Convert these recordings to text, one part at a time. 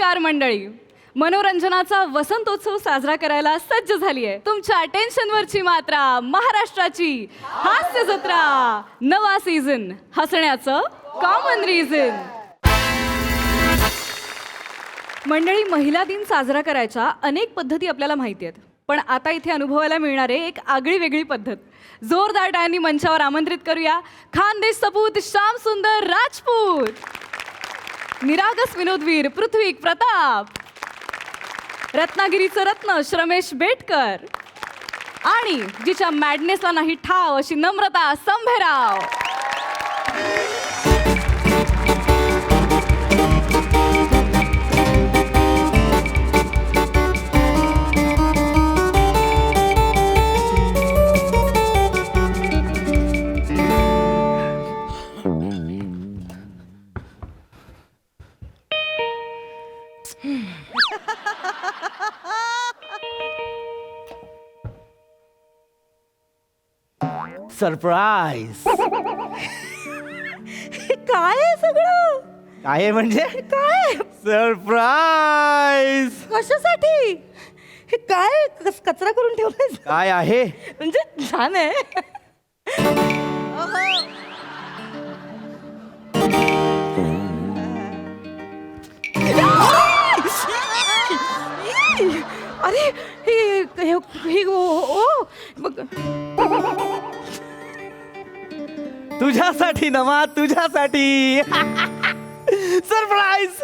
नमस्कार मंडळी. मनोरंजनाचा वसंतोत्सव साजरा करायला सज्ज झाली आहे. तुमच्या अटेन्शनवरची मात्रा महाराष्ट्राची हास्य जत्रा, नवा सीझन, हसण्याचं कॉमन रिझन. मंडळी, महिला दिन साजरा करायच्या अनेक पद्धती आपल्याला माहिती आहेत, पण आता इथे अनुभवायला मिळणारे एक आगळी वेगळी पद्धत. जोरदार टाळ्यांनी मंचावर आमंत्रित करूया खानदेश सपूत श्याम सुंदर राजपूत, निरागस विनोदवीर पृथ्वी प्रताप, रत्नागिरीचं रत्न श्रमेश बेटकर आणि जिच्या मॅडनेसला नाही ठाव अशी नम्रता संभेराव. सरप्राईज. काय आहे सगळं? काय आहे म्हणजे? काय सरप्राईज. कशासाठी? हे काय कचरा करून ठेवलाय? काय आहे? म्हणजे छान आहे. अरे हे ओ बघ. तुझ्यासाठी नमा, तुझ्यासाठी. सरप्राईज.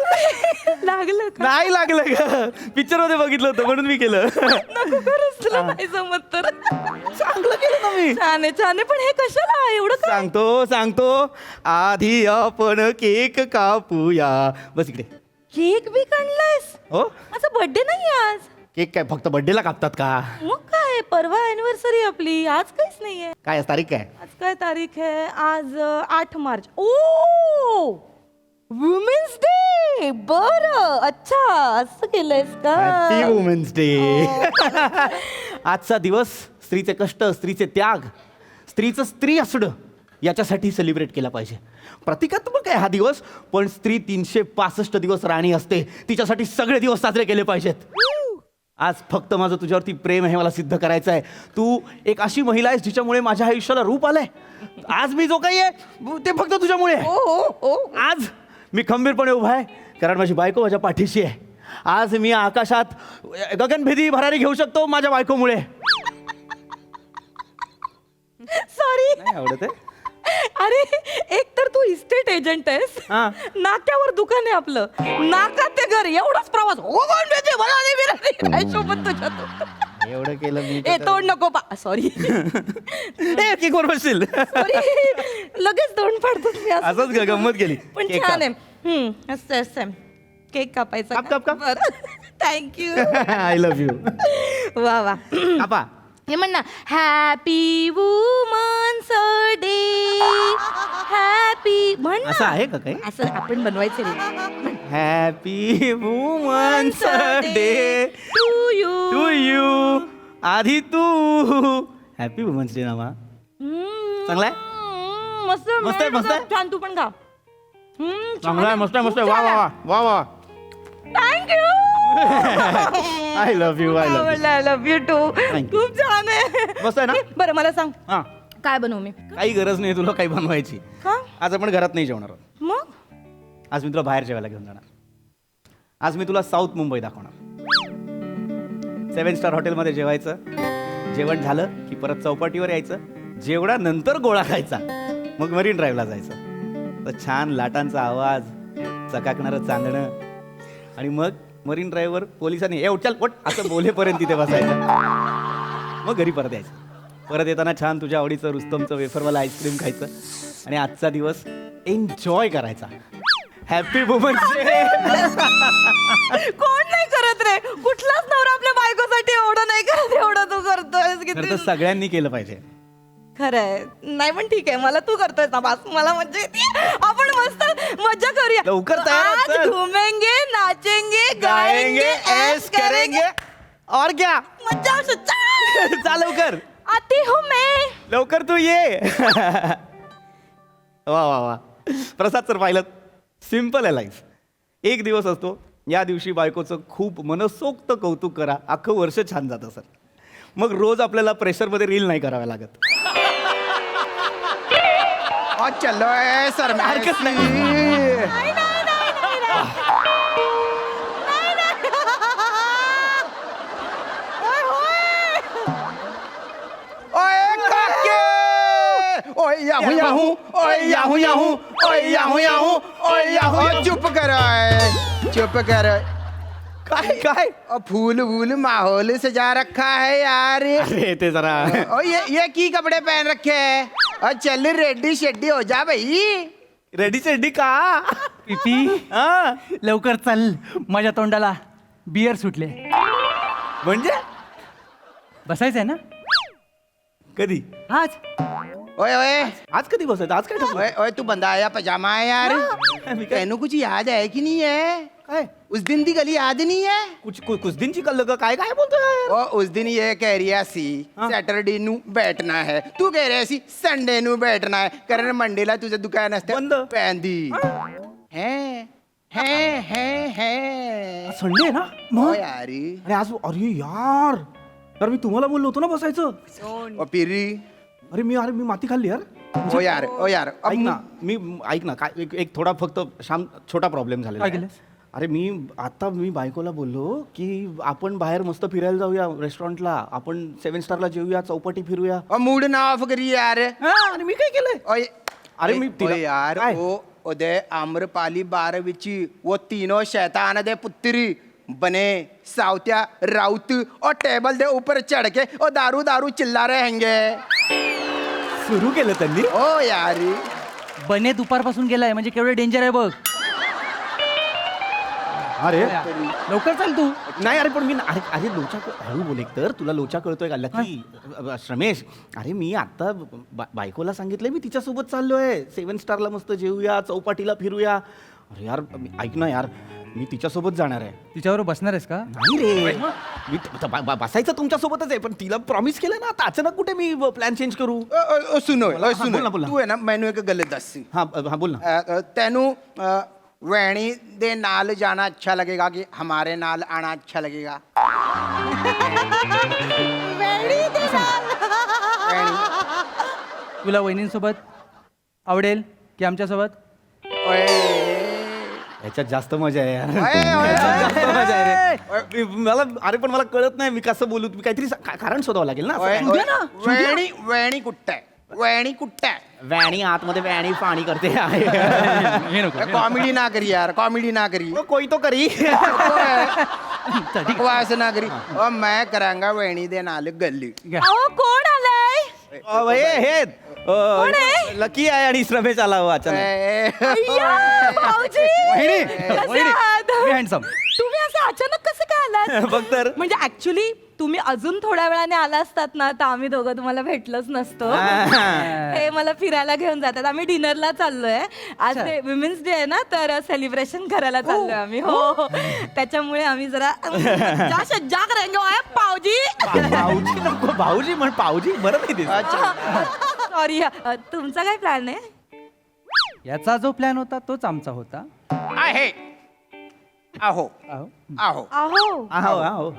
लागलं का? नाही लागलं ग, पिक्चर मध्ये बघितलं होतं म्हणून मी केलं. नको खरंच, तुला नाही जमत तर. चांगलं केलं ना मी. छान आहे, छान आहे, पण हे कशाला एवढं काय? सांगतो आधी आपण केक कापूया. बस इकडे. केक बी काढलायस? हो, माझा बर्थडे नाही आज. केक काय फक्त बर्थडेला कापतात का? मग काय, परवा अॅनिव्हर्सरी आपली, आज काहीच नाहीये. काय आज तारीख काय? आज काय तारीख आहे? आज 8 मार्च. ओ, वुमेन्स डे. बरं, अच्छा, असं केलंयस का? Happy women's day. आजचा दिवस स्त्रीचे कष्ट, स्त्रीचे त्याग, स्त्रीचं स्त्री असणं याच्यासाठी सेलिब्रेट केला पाहिजे. प्रतिकात्मक आहे हा दिवस, पण स्त्री 365 दिवस राणी असते, तिच्यासाठी सगळे दिवस साजरे केले पाहिजेत. आज फक्त माझं तुझ्यावरती प्रेम आहे, मला सिद्ध करायचं आहे. तू एक अशी महिला आहेस जिच्यामुळे माझ्या आयुष्याला रूप आलंय. आज मी जो काही आहे ते फक्त तुझ्यामुळे आहे. ओ. आज मी खंबीरपणे उभा आहे कारण माझी बायको माझ्या पाठीशी आहे. आज मी आकाशात गगनभेदी भरारी घेऊ शकतो माझ्या बायकोमुळे. सॉरी. नाही आवडत आहे? अरे, एक तर तू इस्टेट एजंट आहेस, हा. नाक्यावर दुकान आहे आपलं, नाकात ते घर, एवढाच प्रवास. हो कोण देते मला नाही बिराणी, काय शोभत तुझ्या तू. एवढं केलं मी. ए, तोंड नको पा. सॉरी. केक वर बसशील. लगेच तोंड पाडतो मी असं. असंच गंमत केली. पण केक छान काप. आहे. असं केक कापायचा. काप. थँक्यू. I love you. वा वा. कापा. हे म्हण ना, हॅपी वुमन्स डे. हॅपी म्हण ना. असं आहे का काही? असं आपण बनवायचं रे. Happy women's day to you. To you. आधी तू. हॅपी वुमन्स डे नामा. चांगला आहे? मस्त मस्त आहे, मस्त आहे. छान, तू पण खा. चांगला आहे, मस्त आहे, मस्त आहे. वा वा वा वा. Thank you. I love you. I love you too. Thank you. खूप छान आहे. मस्त आहे ना? बरं, मला सांग, हा, काय बनवू मी? काही गरज नाही तुला काही बनवायची. का? आज आपण घरात नाही जेवणार आहोत. मग आज मी तुला बाहेर जेवायला घेऊन जाणार. आज मी तुला साऊथ मुंबई दाखवणार. 7 स्टार हॉटेलमध्ये जेवायचं. जेवण झालं की परत चौपाटीवर यायचं. जेवणानंतर गोळा खायचा. मग मरीन ड्राईव्हला जायचं. तर छान लाटांचा आवाज, चकाकणारं चांदणं, आणि मग मरीन ड्राईव्हवर पोलिसांनी चल पोट असं बोलेपर्यंत तिथे बसायचं. मग घरी परत यायचं. परत येताना छान तुझ्या आवडीचं रुस्तमचं वेफरवाला आईस्क्रीम खायचं आणि आजचा दिवस एन्जॉय करायचा. Happy women's day. कोण नाही करत रे? कुठलाच नवरा आपल्या बायकोसाठी एवढं नाही करत, एवढं तू करतोय. खरं तर सगळ्यांनी केलं पाहिजे. खरंय. नाही पण ठीक आहे, मला तू करतोय ना बास, मला मज्जा येते. आपण मस्त मज्जा करूया. लवकर तयार हो, आज चल. घुमेंगे, नाचेंगे, गाएंगे, ऐश करेंगे. और क्या. मज्जा असो. चाल लवकर. आती हूँ मैं. लवकर तू ये. वा वा वा. प्रसाद सर पाहिलं, सिम्पल आहे लाईफ. एक दिवस असतो या दिवशी बायकोचं खूप मनसोक्त कौतुक करा, अख्खं वर्ष छान जातं सर. मग रोज आपल्याला प्रेशरमध्ये रील नाही कराव्या लागत. चलो सर हरकत नाही. ओए याहू याहू ओए याहू याहू ओए याहू याहू ओए याहू. चुप करो, चुप करो. काय काय फूल वूल माहौल सजा रखा है यार. अरे ते जरा और ये की कपड़े पहन रखे हैं. और चल रेडी शेड्डी हो जा भाई. रेडी सेडी का पिपी हा? लवकर चल, माझ्या तोंडाला बियर सुटले. म्हणजे बसायचंय ना कधी आज? ओए ओए आज कधी बसायचं? आज काय ठरलं? ओए ओए तू बंदा आया पजामा है यार. मी काय तेनू कुछ याद है कि नहीं है. काय उस दिन दी गली याद नहीं है. कुछ दिनची कल्ल का काय काय बोलतोय? ओ उस दिन ये कह रही सी सॅटरडे नू बैठना है. तू कह रही सी संडे नू बैठना है. कारण मंडेला तुझं दुकान असतं बंद. पेंदी है संडे आहे ना ओ यारी. अरे आज अरे यार मी तुम्हाला बोललो होतो ना बसायचं. ओ पिरी. अरे मी माती खाल्ली यार. ओ यार ओ यार ऐक ना ऐक ना काय एक थोडा फक्त छोटा प्रॉब्लेम झालेला काय आहे. केलंस? अरे मी बायकोला बोललो की आपण बाहेर मस्त फिरायला जाऊया रेस्टॉरंटला, आपण 7 स्टारला जेऊया, चौपाटी फिरूया. ओ मूड ना ऑफ करी यार. आणि मी काय केलंय? ओए अरे मी तिला- ओए यार काय? ओ उदय आम्रपाली 12वीची वो तीनों शैतान दे पुत्री बने साउत्या राउत और टेबल दे ऊपर चढ़ के और दारू दारू चिल्ला रहे हैंगे. सुरू केलं त्यांनी. ओ यारी. बने दुपारपासून गेलाय म्हणजे केवढं डेंजर आहे बघ. अरे लवकर चल तू. नाही अरे पण मी अरे लोचा हळू बोल एक तर तुला लोचा कळतोय का लकी श्रमेश. अरे मी आता बायकोला सांगितलंय मी तिच्यासोबत चाललोय 7 स्टारला मस्त जेऊया, चौपाटीला फिरूया. अरे यार ऐक ना यार मी तिच्यासोबत जाणार आहे. तिच्यावर बसणार आहेस का? नाही रे मी बसायचं तुमच्यासोबतच आहे पण तिला प्रॉमिस केलं ना आता अचानक कुठे मी प्लॅन चेंज करू. सुनो बोल ना, सुनो बोल ना. तू है ना मैनू एक गल दस. हा हा बोल ना. तेनू वैणी दे नाल जाना अच्छा लगेगा कि हमारे नाल आना अच्छा लगेगा. वैणी. तुला वहिनींसोबत आवडेल की आमच्यासोबत? ओए. याच्यात जास्त मजा आहे यार. ओए, ओए, जास्त ओए. मजा आहे रे. मला अरे पण मला कळत नाही मी कसं बोलू. तुम्ही काहीतरी कारण शोधावं लागेल ना. ओए, असं ओए. काय? वैणी वैणी कुट्टा है. वैणी कुट्टा है. वॅणी आतमध्ये वॅणी पाणी करते. हे नको. कॉमेडी ना करी यार, कॉमेडी ना करी. कोई तो करी. बकवास ना करी. और मैं करांगा वैणी दे नाल गल्ली. अहो कोण आलंय? हे लकी आहे आणि श्रमेश आला हो अचानक. अय्या, भाऊजी वहिनी, कसे वहिनी. आहात? Be handsome. तुम्ही असं अचानक कसं काय आलात? बघ तर. म्हणजे ऍक्च्युली तुम्ही अजून थोड्या वेळाने आला असतात ना तर आम्ही दोघं तुम्हाला भेटलोच नसतो. हे मला फिरायला घेऊन जातात. आम्ही डिनरला चाललोय आज. ते विमेन्स डे आहे ना तर सेलिब्रेशन करायला चाललोय आम्ही. हो त्याच्यामुळे आम्ही जरा जा सज्जा करेंगे ओए पावजी. भाऊजी नको भाऊजी म्हण पाऊजी बरं नाही दिसत. सॉरी तुमचा काय प्लॅन आहे? याचा जो प्लॅन होता तोच आमचा होता. आहे. आहो आहो. आहो. अहो आहो आहो.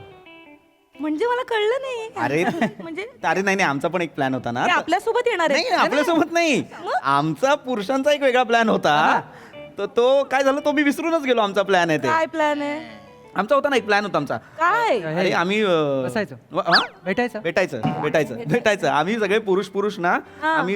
म्हणजे मला कळलं नाही. अरे म्हणजे अरे नाही आमचा पण एक प्लॅन होता ना. ते आपल्यासोबत येणार नाही आहे? आपल्यासोबत नाही. आमचा पुरुषांचा एक वेगळा प्लॅन होता. तर तो काय झालं तो मी विसरूनच गेलो. आमचा प्लॅन आहे ते. काय प्लॅन आहे? आमचा होता ना एक प्लॅन होता आमचा. काय? अरे आम्ही बसायचं. हा? भेटायचं. भेटायचं आम्ही सगळे पुरुष ना आम्ही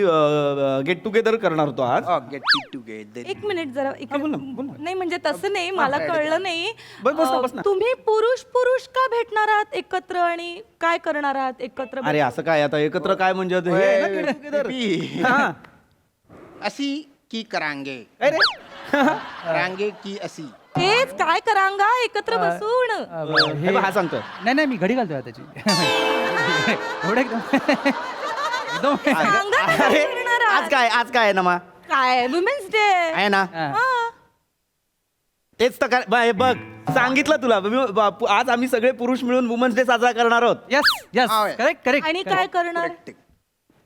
गेट टुगेदर करणार होतो आज. Get together. एक मिनिट जरा इकडे. बोल ना, बोल ना. नाही म्हणजे तसं नाही मला कळलं नाही. बस ना, बस ना. तुम्ही पुरुष का भेटणार आहात एकत्र आणि काय करणार आहात एकत्र? अरे असं काय आता एकत्र काय म्हणजे हे आहे ना get together. पी. हा. असी की करांगे. काय रे? करांगे की असी. तेच काय करांगा एकत्र बसून. हे बघ, हा सांगतोय. नाही मी घडी घालतोय त्याची. एवढं एकदम एकदम सांगा ना काय अरे करणार आहात? आज काय आहे ना मा काय वुमेन्स डे आहे ना. हा. तेच तर हे बघ सांगितलं तुला आज आम्ही सगळे पुरुष मिळून वुमन्स डे साजरा करणार आहोत. यस यस हा, होय. Correct correct. आणि काय करणार Correct.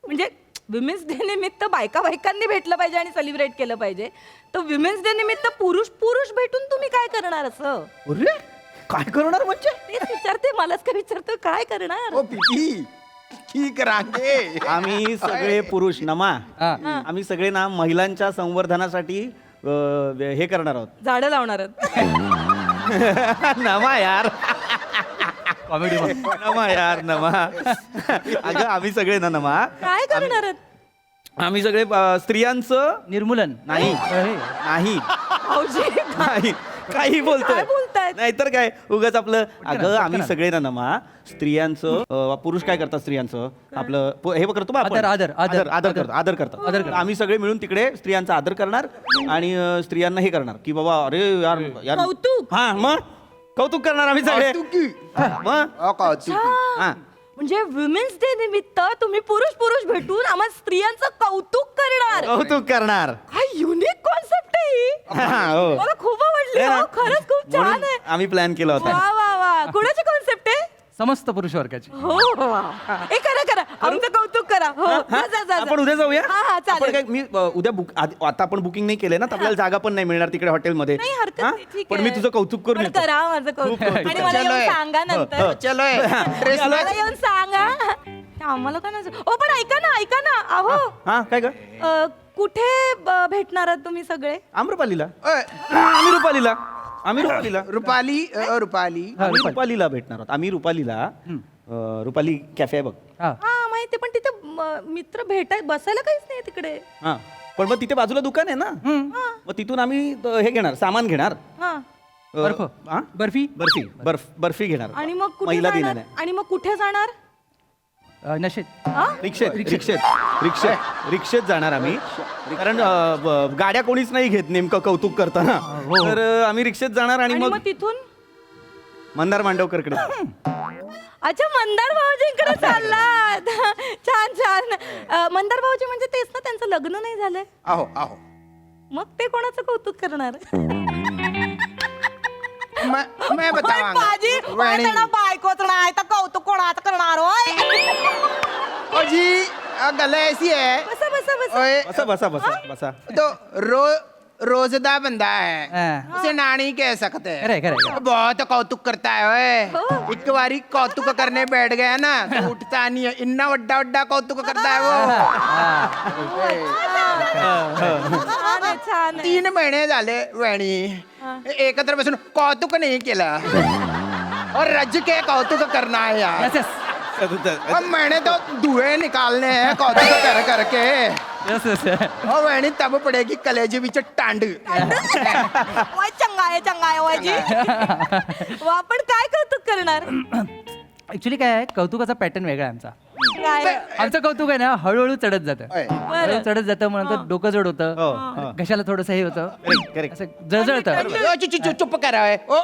म्हणजे विमेन्स डे निमित्त बायकांनी भेटलं पाहिजे आणि सेलिब्रेट केलं पाहिजे. तर विमेन्स डे निमित्त पुरुष भेटून तुम्ही काय करणार असं? अरे काय करणार म्हणजे तेच विचारते, मलाच काय विचारतो काय करणार? ओ पीटी ठीक रांगे आम्ही सगळे पुरुष नमा हा. आम्ही सगळे ना महिलांच्या संवर्धनासाठी हे करणार आहोत. झाडं लावणार नमा यार कॉमेडी नमा यार नमा अगं आम्ही सगळे ना नमा काय करणार आहेत? आम्ही सगळे स्त्रियांचं निर्मूलन नाही हे. नाही भाऊजी नाही काही बोलतोय काय बोलतायत? नाहीतर काय उगाच आपलं अगं पटकन आम्ही आण. सगळे ना नमा स्त्रियांचं पुरुष काय करतात स्त्रियांचं आपलं हे करतो बा आपण. आदर, आदर, आदर. आदर करतो आदर करतात आम्ही सगळे मिळून तिकडे स्त्रियांचा आदर करणार आणि स्त्रियांना हे करणार की बाबा अरे यार यार कौतुक. हा मग कौतुक करणार आम्ही सगळे कौतुकी मग कौतुकी हा म्हणजे विमेन्स डे निमित्त तुम्ही पुरुष भेटून आम्हाला स्त्रियांचं कौतुक करणार. कौतुक करणार काय युनिक कॉन्सेप्ट आहे ही. हा, हो. मला खूप आवडली. हो, खरंच खूप छान म्हणून आहे. आम्ही प्लॅन केला होता वा वा वा कुणाची कॉन्सेप्ट आहे? समस्त पुरुष वर्गाची. हो ए करा आमचं कौतुक करा. हो हा? जा. आपण उद्या जाऊया हा आपण चालेल. काय मी उद्या आता आपण बुकिंग नाही केलंय ना तर आपल्याला जागा पण नाही मिळणार तिकडे हॉटेलमध्ये नाही हरकत हा? नाही, ठीक पण आहे. मी तुझं कौतुक करून पण येतो. करा माझं कौतुक खूप कौतुक. आणि मला चलो येऊन आहे. सांगा नंतर. चलो ड्रेस मला येऊन सांगा. आम्हाला काय नाही. ओ पण ऐका ना अहो हा काय ग कुठे भेटणार आहात तुम्ही सगळे? आम्रपालीला आम्ही रुपालीला रुपाली आम्ही रुपालीला भेटणार आहोत आम्ही रुपालीला रुपाली कॅफे आहे बघ हा. हा माहिती पण तिथे मित्र बसायला काहीच नाही तिकडे. हा पण मग तिथे बाजूला दुकान आहे ना मग तिथून आम्ही हे घेणार सामान घेणार हा बर्फ. हा? बर्फी बर्फी घेणार आणि मग कुठे महिला जाणार? दिनाने आणि मग कुठे जाणार? नशेत हा? रिक्षेत जाणार आम्ही कारण गाड्या कोणीच नाही घेत नेमकं कौतुक करताना हो. तर आम्ही रिक्षेत जाणार आणि आणि मग मग तिथून मंदार मांडवकरकडे अच्छा मंदार भाऊजींकडे चाललात. छान मंदार भाऊजी म्हणजे तेच ना त्यांचं लग्न नाही झालंय. आहो मग ते कोणाचं कौतुक करणार? मैं बतावांगा वैणी बायकोच नाही तर कौतुक कोणाचं करणार? ओ जी गल ऐसी है बसा ओए बसा तो रोजदा बंदा है हाँ। उसे नानी कह सकते हैं खरंय. बहुत कौतुक करता है ओए एक बारी कौतुक करने बैठ गया ना तो उठता नहीं है इन्ना वड्डा कौतुक करता है वो छान आहे. 3 महिने झाले वैणी एकत्र बसून कौतुक नाही केला और रज के कौतुक करना है यार अब मैंने तो धुएं निकालने हैं कौतुक कर करके और वैणी तब पड़ेगी कलेजे बीच टांड ओय चंगा आहे ओयजी. वा पण काय कौतुक करणार? ऍक्च्युली काय आहे कौतुकाचा पॅटर्न वेगळा आहे आमचा. काय? आमचं कौतुक आहे ना हळूहळू चढत जातं. ओय. हळूहळू चढत जातं म्हणून डोकं जड होतं हो. घशाला थोडंसं हे होतं करेक्ट असं जळजळतं. चुप कर रहा है ओ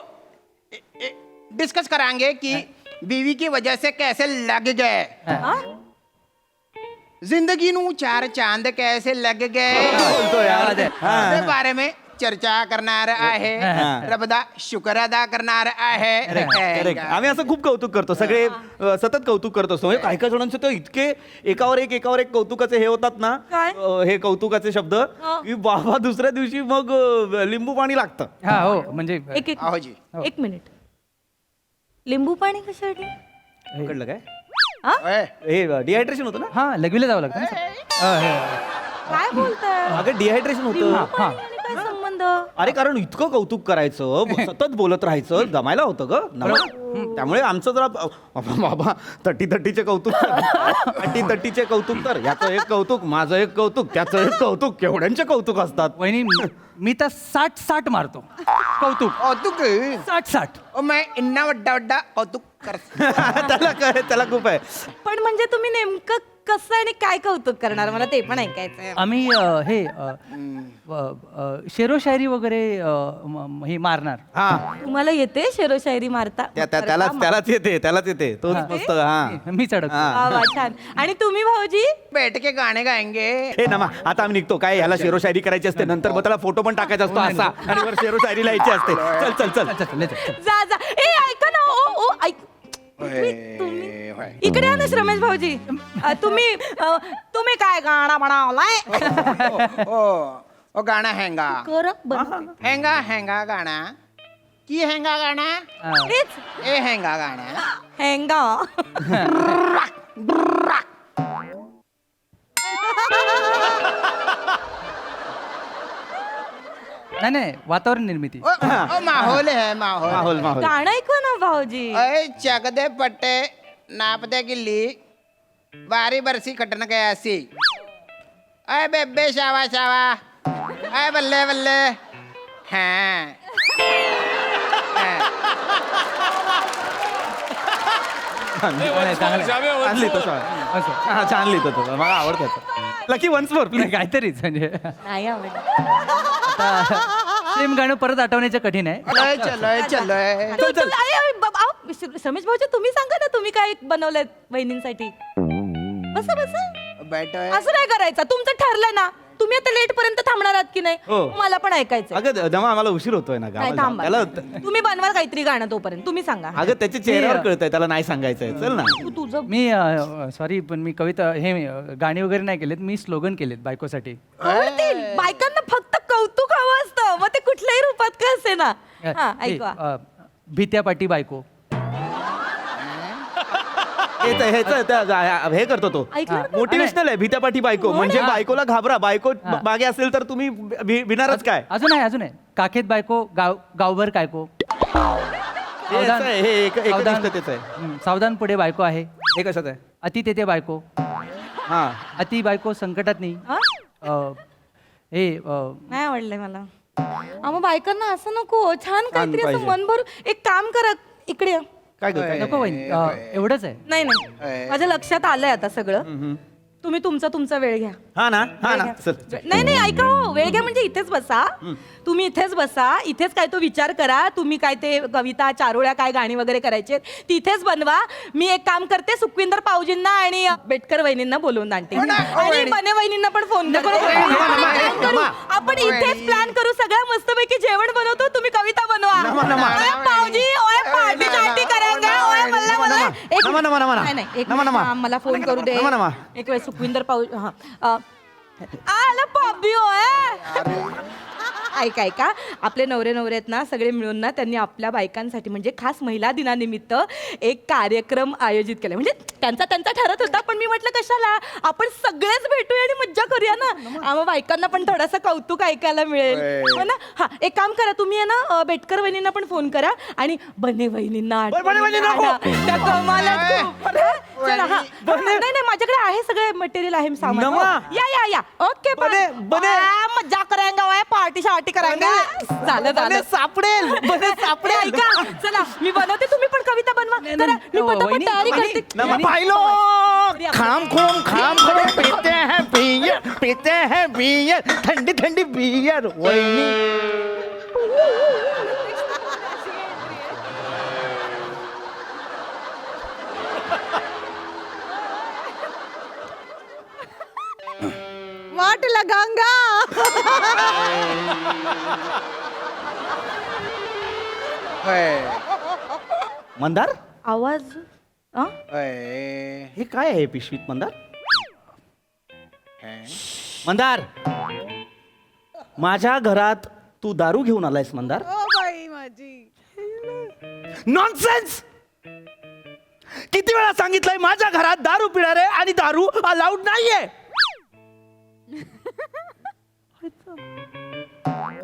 डिस्कस कराएंगे कि बीवी की वजह से कैसे लग गए हा? जिंदगी नू 4 चांद कैसे लग गए बोलतो यार उसके बारे में चर्चा करणार आहे रबदा शुक्र अदा करणार आहे करेक्ट आम्ही असं खूप कौतुक करतो सगळे सतत कौतुक करत असतो म्हणजे काही जणांचे तर इतके एकावर एक कौतुकाचे हे होतात ना काय? हे कौतुकाचे शब्द की बाबा दुसऱ्या दिवशी मग लिंबू पाणी लागतं हा हो म्हणजे एक आहो जी एक मिनिट. लिंबू पाणी कशासाठी? कळलं काय ओए, हे डिहायड्रेशन होतं ना हा लघवीला जावं लागतं ना. काय बोलताय? अगं डिहायड्रेशन होतं लिंबू पाणी आणि काय संबंध? अरे कारण इतकं कौतुक करायचं सतत बोलत राहायचं जमायला होतं ग त्यामुळे आमचं जरा बाबा तट्टीचे कौतुक तट्टीचे कौतुक तर याचं एक कौतुक माझं एक कौतुक त्याचं एक कौतुक केवढ्यांचे कौतुक असतात वहिनी मी तर 60 मारतो कौतुक कौतुक 60. ओ मैं इन्ना वड्डा कौतुक कर त्याला खूप आहे पण म्हणजे तुम्ही नेमकं कसं आणि काय कौतुक करणार मला ते पण ऐकायचंय. आम्ही हे शेरो शायरी वगैरे हे मारणार. हा तुम्हाला येते शेरोशायरी मारता? त्यालाच येते तोच मस्त हा मी चढत वा वा, छान. आणि तुम्ही भाऊजी? बैठ के गाणे गाएंगे हे नमा आता आम्ही निघतो काय ह्याला शेरो शायरी करायची असते नंतर मग त्याला फोटो पण टाकायचा असतो असा आणि वर शेरो शायरी लिहायची असते चल जा ए ऐका ना. ओ ऐक होय. इकडे या ना रमेश भाऊजी. तुम्ही काय गाणं म्हणावलाय? ओ गाणं हैंगा कर बनवते. हैंगा गाणं की हैंगा गाणं हेच ए हैंगा गाणं हेंगा. नाही वातावरण निर्मिती. ओ माहौल है माहौल माहोल माहोल गाणं ऐकू ना भाऊजी. अय चक दे पट्टे नाप दे गिल्ली बारी बरसी खटन गया सी अय बेबे शावा शावा अय बल्ले बल्ले हाँ छान लिहितो छान लिहितो तो मला आवडतं लकी वन्स मोर नाही, काहीतरीच म्हणजे नाही आवडत. सेम गाणं परत आठवण्याचं कठीण आहे. चलोय रमेश भाऊजी तुम्ही सांगा ना तुम्ही काय बनवलंय वहिनींसाठी. बसा बसा. बैठोय असं नाही करायचं. तुमचं ठरलं ना. तुम्ही आता लेट पर्यंत थांबणार आहात की नाही हो. मला पण ऐकायचं. अगं दमा आम्हाला उशीर होतोय ना नाही गावाला थांबा. त्याला तुम्ही बनवा काहीतरी गाणं तोपर्यंत. तुम्ही सांगा. अगं त्याच्या चेहऱ्यावर कळतंय त्याला नाही सांगायचंय चल ना तू तुझं मी सॉरी पण मी कविता हे गाणी वगैरे नाही केलेत. मी स्लोगन केलेत बायकोसाठी. आवडतील. बायकांना फक्त कौतुक हवं असतं. मग ते कुठल्याही रूपात का असे ना. हा ऐकवा. भीत्या पाटी बायको. हे करतो तो ऐकलं का? मोटिवेशनल आहे भीत्यापाठी बायको म्हणजे बायकोला घाबरा बायको मागे असेल तर तुम्ही विनारच काय अजून आहे काखेत बायको गावभर कायको. हे असं आहे, हे एकनिष्ठतेचं आहे. सावधान पुढे बायको आहे. हे कशात आहे अति तेथे बायको. हा अति बायको संकटात नाही. हा? हे नाही आवडलंय मला. मग बायकांना असं नको. छान काहीतरी असं पाहिजे. मन भरून एक काम करा. इकडे या. काय करताय नको वहिनी एवढंच आहे. नाही माझ्या लक्षात आलंय आता सगळं. तुम्ही तुमचा वेळ घ्या. हा ना चल नाही ऐका हो. वेळ घ्या म्हणजे इथेच बसा. तुम्ही इथेच बसा. इथेच काय तो विचार करा. तुम्ही काय ते कविता चारोळ्या काय गाणी वगैरे करायचे तिथेच बनवा. मी एक काम करते सुखविंदर पाऊजींना आणि बेटकर वहिनींना बोलवून आणते आणि बने वहिनींना पण फोन करते. आपण इथेच प्लॅन करू. सगळं मस्तपैकी जेवण बनवतो. तुम्ही कविता बनवा. ओए पाऊजी ओए पार्टी चार्टी करेंगे. ओए मल्ला मल्ला. एक मला फोन करू दे. एक वेळ सुखविंदर पाऊज हा आला पॉबी होय. ऐका आपले नवरे आहेत ना सगळे मिळून ना त्यांनी आपल्या बायकांसाठी म्हणजे खास महिला दिनानिमित्त एक कार्यक्रम आयोजित केला. म्हणजे त्यांचा ठरत होता पण मी म्हटलं कशाला आपण सगळेच भेटूया आणि मज्जा करूया ना. आम्हा बायकांना पण थोडंसं कौतुक ऐकायला मिळेल हो ना. हा एक काम करा तुम्ही आहे ना बेटकर वहिनींना पण फोन करा आणि बने वहिनींना त्या कमालात खूप. चला हा नाही माझ्याकडे आहे सगळे मटेरियल आहे सामान. या ओके मज्जा करायला पार्टी शार्टी करायला झालं सापडेल ऐका चला मी बनवते. तुम्ही पण कविता बनवा. जरा मी पटापट तयारी करते. पाहिलो खाम खोम पीते हैं बियर ठंडी ठंडी बियर वहिनी वाट लगांगा. मंदार आवाज हे काय आहे पिशवीत मंदार मंदार माझ्या घरात तू दारू घेऊन आलायस मंदार. नॉनसेन्स. किती वेळा सांगितलंय माझ्या घरात दारू पिणारे आणि दारू अलाउड नाहीये.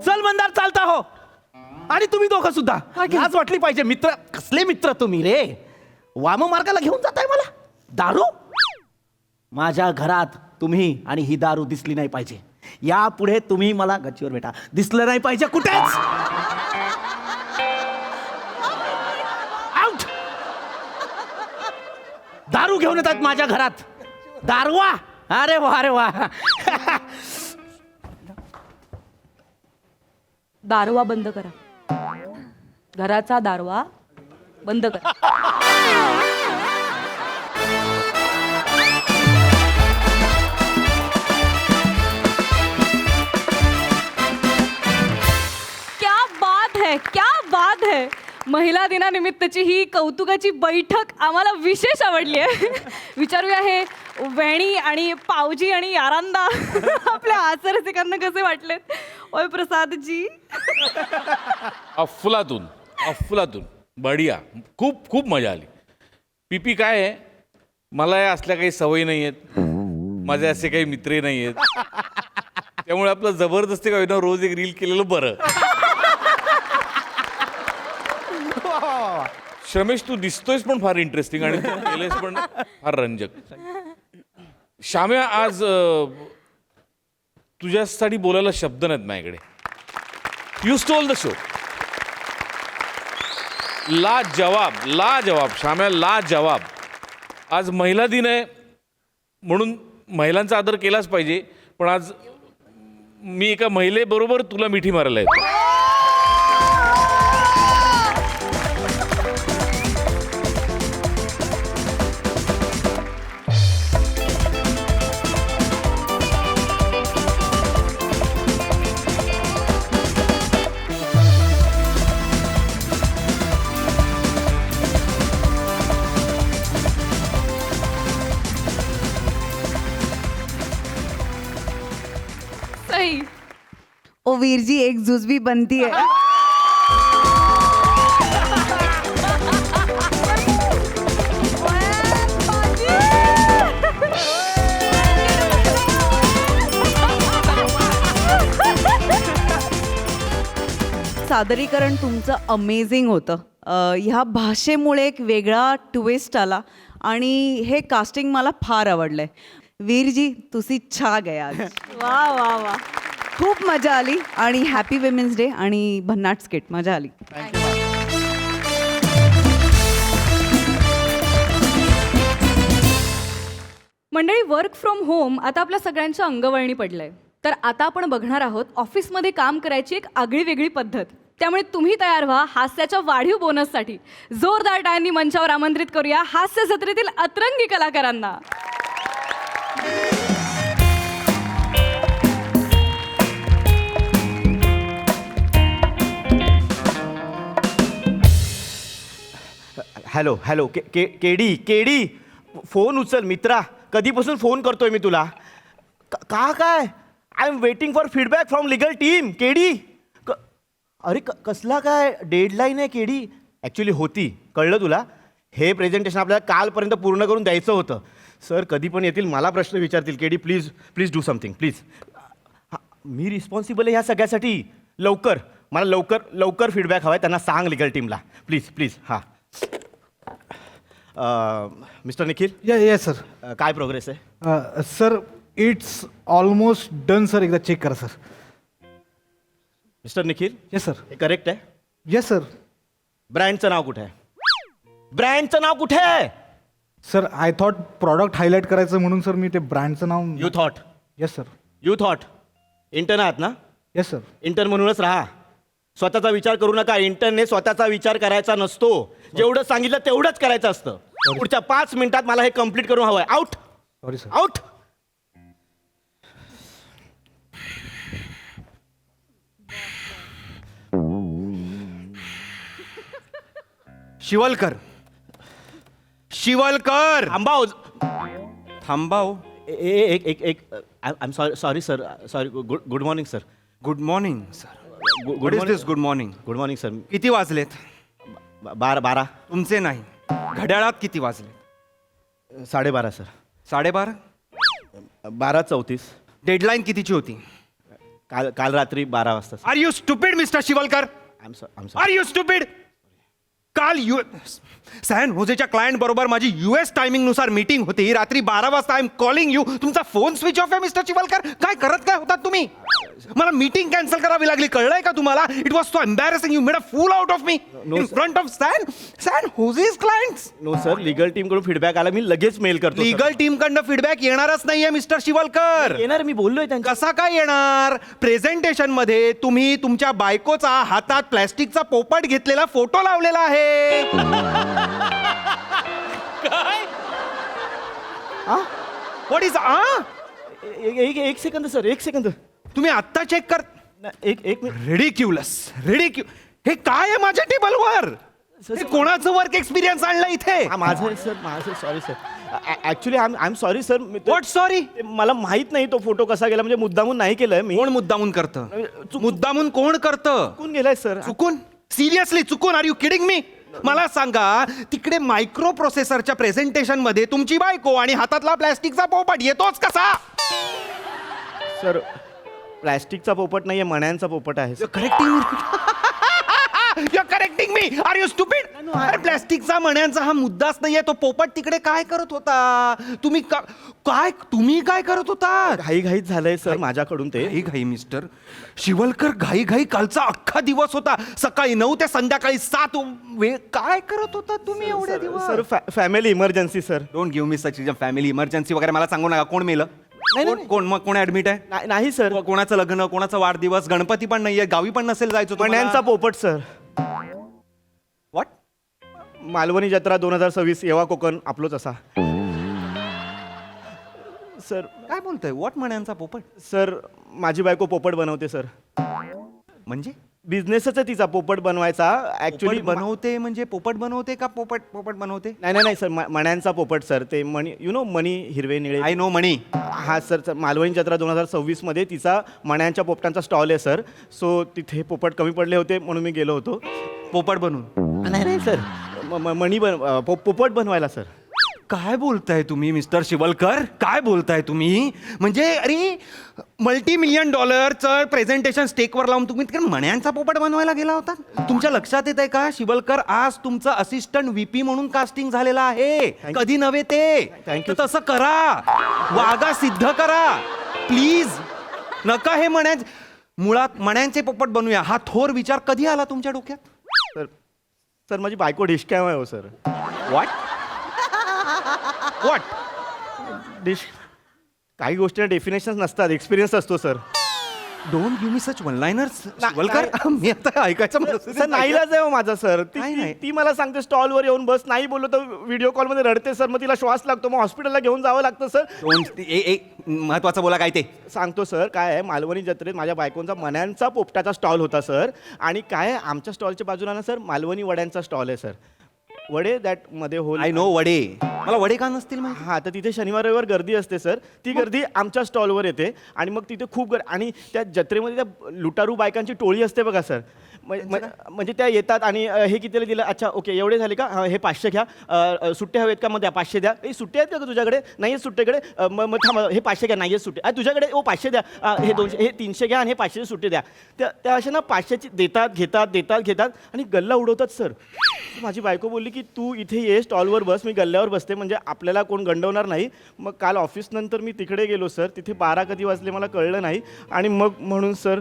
चल मंदार चालता हो. आणि तुम्ही दोघं सुद्धा लाज वाटली पाहिजे. मित्र कसले मित्र तुम्ही रे. वाम मार्गाला घेऊन जाताय मला. दारू माझ्या घरात तुम्ही आणि ही दारू दिसली नाही पाहिजे. यापुढे तुम्ही मला गच्चीवर भेटा दिसलं नाही पाहिजे कुठेच. आउट. दारू घेऊन येतात माझ्या घरात. दारवा. अरे वा दारवा बंद करा. घराचा दारवा बंद करा. क्या बात है महिला दिनानिमित्तची ही कौतुकाची बैठक आम्हाला विशेष आवडली आहे. विचारूया हे वेणी आणि पावजी आणि यारांदा आपल्या आचारसिकांना कसे वाटलेत. ओय प्रसादजी. अफलातून अफलातून बढिया. खूप खूप मजा आली. पीपी काय आहे, मला या असल्या काही सवयी नाही आहेत, माझे असे काही मित्रही नाही आहेत, त्यामुळे आपलं जबरदस्ती काय ना रोज एक रील केलेलं बरं. श्रमेश, तू दिसतोयस पण फार इंटरेस्टिंग आणि तू केलेस पण फार रंजक. श्याम्या, आज तुझ्यासाठी बोलायला शब्द नाहीत माझ्याकडे. You stole the show. ला जवाब श्याम्या, ला जवाब. आज महिला दिन आहे म्हणून महिलांचा आदर केलाच पाहिजे, पण आज मी एका महिलेबरोबर तुला मिठी मारायला येतो. सही. ओ वीर जी, एक जुजबी बनती है. सादरीकरण तुमचं अमेझिंग होतं. ह्या भाषेमुळे एक वेगळा ट्विस्ट आला आणि हे कास्टिंग मला फार आवडलंय. वीरजी, तुसी छा गया आज. वा वा वा. खूप मजा आली आणि हॅपी विमेन्स डे आणि भन्नाट स्किट मजा आली. मंडळी, वर्क फ्रॉम होम आता आपल्या सगळ्यांच्या अंगवळणी पडलंय. तर आता आपण बघणार आहोत ऑफिसमध्ये काम करायची एक आगळी वेगळी पद्धत. त्यामुळे तुम्ही तयार व्हा हास्याच्या वाढीव बोनससाठी. जोरदार टाळ्यांनी मंचावर आमंत्रित करूया हास्य जत्रेतील अतरंगी कलाकारांना. Hello hello KD KD, phone उचल मित्रा. कधीपासून फोन करतोय मी तुला. का काय? I am waiting for feedback from legal team. KD अरे कसला काय डेडलाईन आहे केडी? ॲक्च्युली होती, कळलं तुला. हे प्रेझेंटेशन आपल्याला कालपर्यंत पूर्ण करून द्यायचं होतं. सर कधी पण येतील, मला प्रश्न विचारतील. KD please please do something please. Me responsible आहे ह्या सगळ्यासाठी. लवकर मला लवकर फीडबॅक हवा आहे. त्यांना सांग लिगल टीमला प्लीज प्लीज. हां मिस्टर निखिल, येस सर. काय प्रोग्रेस आहे? Sir, it's almost done sir. एकदा चेक करा sir. Mister Nikhil, yes sir. हे करेक्ट आहे? Yes sir. ब्रँडचं नाव कुठे आहे? ब्रँडचं नाव कुठे आहे? Sir, I thought product highlight करायचं म्हणून सर मी ते ब्रँडचं नाव. You thought. Yes sir. You thought. Intern आहात ना? Yes sir. इंटर्न म्हणूनच राहा. स्वतःचा विचार करू नका. इंटर्नने स्वतःचा विचार करायचा नसतो. जेवढं सांगितलं तेवढंच करायचं असतं. पुढच्या 5 मिनिटात मला हे कम्प्लीट करून हवंय. Out. Sorry sir. Out. Shivalkar. Shivalkar. थांबाव. एक I am sorry sir. Sorry. Good morning sir. Good morning sir. Good what is this good morning? Good morning sir. किती वाजलेत? 12. तुमचे नाही, घड्याळात किती वाजले? 12:30 सर. 12:30. 12:34. डेडलाईन कितीची होती? काल रात्री 12 वाजता. Are you stupid mister Shivalkar? I am are you stupid? काल सॅन होजेच्या क्लायंट बरोबर माझी US टायमिंग नुसार मीटिंग होती. रात्री 12 वाजता आय एम कॉलिंग यू. तुमचा फोन स्विच ऑफ आहे मिस्टर शिवलकर. काय करत काय होतात तुम्ही? मला मीटिंग कॅन्सल करावी लागली, कळलंय का तुम्हाला? It was so embarrassing. You made a fool out of me in front of San Jose's clients. No sir, legal team कडून फीडबॅक आला. मी लगेच मेल करतो. लीगल टीम कडनं फीडबॅक येणारच नाहीये मिस्टर शिवलकर. येणार. मी बोललोय त्यांच्या. कसा काय येणार? प्रेझेंटेशन मध्ये तुम्ही तुमच्या बायकोचा हातात प्लॅस्टिकचा पोपट घेतलेला फोटो लावलेला आहे. काय? व्हॉट इज एक सेकंद सर. एक सेकंद. तुम्ही आत्ता चेक कर. एक मिनिट. रिडिक्युलस. हे काय आहे माझ्या टेबलवर? हे कोणाचं वर्क एक्सपिरियन्स आणलं इथे? माझं सर, माझं sorry sir. Actually I am sorry sir. What sorry? मला माहित नाही तो फोटो कसा गेला, म्हणजे मुद्दामून नाही केलंय मी. कोण मुद्दामून करतं? मुद्दामून कोण करतं? चुकून गेलाय सर. चुकून? सिरियसली चुकून? Are you kidding me? मला सांगा, तिकडे मायक्रो प्रोसेसरच्या प्रेझेंटेशन मध्ये तुमची बायको आणि हातातला प्लॅस्टिकचा पोपट येतोच कसा? सर, प्लॅस्टिकचा पोपट नाहीये, मण्यांचा पोपट आहे sir. Correcting me. Are you stupid? अरे प्लॅस्टिकचा मण्यांचा हा मुद्दाच नाहीये. तो पोपट तिकडे काय करत होता? तुम्ही काय करत होता? घाईघाईत झालंय सर माझ्याकडून ते. घाई मिस्टर शिवलकर, घाई कालचा अख्खा दिवस होता. सकाळी 9 ते संध्याकाळी 7 वेळ काय करत होता तुम्ही एवढे दिवस? Sir, family emergency sir. Don't give me such family emergency वगैरे मला सांगू नका. कोण मेलं? कोण ऍडमिट आहे? नाही सर. कोणाचं लग्न, कोणाचा वाढदिवस, गणपती पण नाहीये, गावी पण नसेल जायचं तुम्हाला? मण्यांचा पोपट सर. व्हॉट? मालवणी जत्रा 2026 येवा कोकण आपलोच असा. सर, काय बोलतोय? व्हॉट मण्यांचा पोपट? सर माझी बायको पोपट बनवते सर. म्हणजे बिझनेसच आहे तिचा पोपट बनवायचा. ऍक्च्युली बनवते म्हणजे पोपट बनवते का पोपट बनवते? नाही सर, मण्यांचा पोपट सर. ते मणी, यु नो मणी, हिरवे निळे. आय नो मणी. हा सर, मालवणी जत्रा 2026 मध्ये तिचा मण्यांच्या पोपटांचा स्टॉल आहे सर. सो तिथे पोपट कमी पडले होते म्हणून मी गेलो होतो. पोपट बनवून? नाही सर, मणी पोपट बनवायला सर. काय बोलताय तुम्ही मिस्टर शिवलकर? काय बोलताय तुम्ही? म्हणजे अरे $multi-million प्रेझेंटेशन स्टेकवर लावून तुम्ही तिकडे मण्यांचा पोपट बनवायला गेला होता? तुमच्या लक्षात येत आहे का शिवलकर, आज तुमचं असिस्टंट व्हीपी म्हणून कास्टिंग झालेलं आहे. कधी नव्हे ते. Thank you. तसं करा, वागा सिद्ध करा प्लीज. नका हे मुळात मण्यांचे पोपट बनवूया हा थोर विचार कधी आला तुमच्या डोक्यात? सर माझी बायको डिशकॅम आहे हो सर. व्हॉट? डिश काही गोष्टी डेफिनेशन नसतात, एक्सपिरियन्स असतो sir. Don't give me such one liners Shivalkar. मी आता ऐकायचं सर नाईलाज आहे हो माझा सर. नाही. ती मला सांगते स्टॉलवर येऊन बस, नाही बोललो तर व्हिडिओ कॉलमध्ये रडते सर. मग तिला श्वास लागतो, मग हॉस्पिटलला घेऊन जावं लागतं सर. महत्वाचं बोला काय ते सांगतो सर. काय आहे, मालवणी जत्रेत माझ्या बायकोंचा मण्यांचा पोपटाचा स्टॉल होता सर. आणि काय आहे, आमच्या स्टॉलच्या बाजूला ना सर मालवणी वड्यांचा स्टॉल आहे सर. वडे दॅट मध्ये होल. आय नो वडे. मला वडे का नसतील माहिती? हा, तर तिथे शनिवार रविवार गर्दी असते सर. ती गर्दी आमच्या स्टॉलवर येते आणि मग तिथे खूप आणि त्या जत्रेमध्ये त्या लुटारू बायकांची टोळी असते बघा सर. म्हणजे त्या येतात आणि हे कितीला दिलं? अच्छा ओके, एवढे झाले का? हे 500 घ्या. सुट्टे हवेत का? मग द्या 500 द्या. सुट्टे आहेत का तुझ्याकडे? नाही आहेत सुट्टेकडे? मग थांब, हे 500 घ्या. नाही आहेत सुट्टे. तुझ्याकडे 500 द्या. हे 200, हे 300 घ्या आणि हे 500 सुट्टे द्या. त्या अशा ना 500ची देतात आणि गल्ला उडवतात सर. माझी बायको बोलली की तू इथे ये, स्टॉलवर बस, मी गल्ल्यावर बसते, म्हणजे आपल्याला कोण गंडवणार नाही. मग काल ऑफिस नंतर मी तिकडे गेलो सर. तिथे 12 कधी वाजले मला कळलं नाही. आणि मग म्हणून सर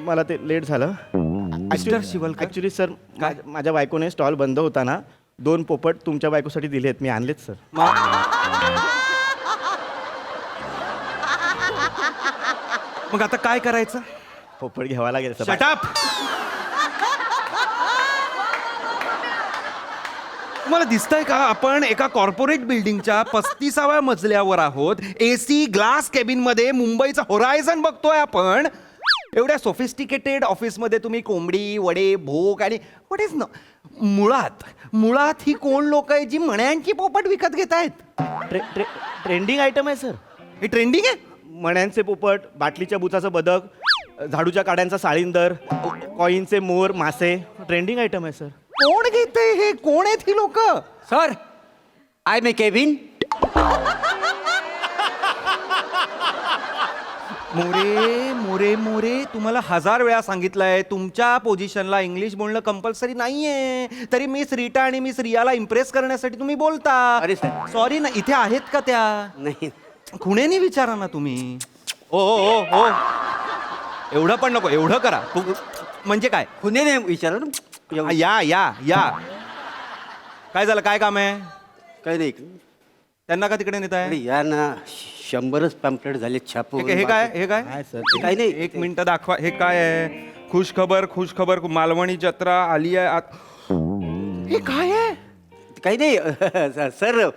मला ते लेट झालं. ॲक्च्युली सर माझ्या बायकोने स्टॉल बंद होताना 2 पोपट तुमच्या बायकोसाठी दिले आहेत, मी आणलेत सर. मग आता काय करायचं? पोपट घ्यावा लागेल सर. Shut up. तुम्हाला दिसतंय का आपण एका कॉर्पोरेट बिल्डिंगच्या 35व्या मजल्यावर आहोत. AC ग्लास केबिन मध्ये मुंबईचा होरायझन बघतोय आपण. एवढ्या सोफिस्टिकेटेड ऑफिसमध्ये तुम्ही कोंबडी, वडे, भोग आणि व्हॉट इज मुळात ही कोण लोक आहेत जी मण्यांची पोपट विकत घेत आहेत? ट्रेंडिंग आयटम आहे सर. हे ट्रेंडिंग आहे. मण्यांचे पोपट, बाटलीच्या बुचाचं बदक, झाडूच्या काड्यांचा साळींदर, कॉईनचे मोर, मासे. ट्रेंडिंग आयटम आहे सर. कोण घेते हे? कोण आहेत ही लोक? Sir, I may Kevin. More तुम्हाला 1000 वेळा सांगितलंय तुमच्या पोझिशनला इंग्लिश बोलणं कंपल्सरी नाहीये. तरी मिस रीटा आणि मिस रियाला इम्प्रेस करण्यासाठी तुम्ही बोलता. अरे सर. सॉरी ना, इथे आहेत का त्या? नाही. खुणेनी विचारा ना तुम्ही. ओ एवढं पण नको, एवढं करा. म्हणजे काय? पुणे विचारा ना. या काय झालं? काय काम आहे? काय नाही. त्यांना का तिकडे नेत आहे? या ना, 100च पॅम्पलेट झाले छापून. हे काय? काही नाही. एक मिनिट दाखवा. हे काय आहे? खुश खबर मालवणी जत्रा आली आहे. हे काय आहे? काही नाही सर,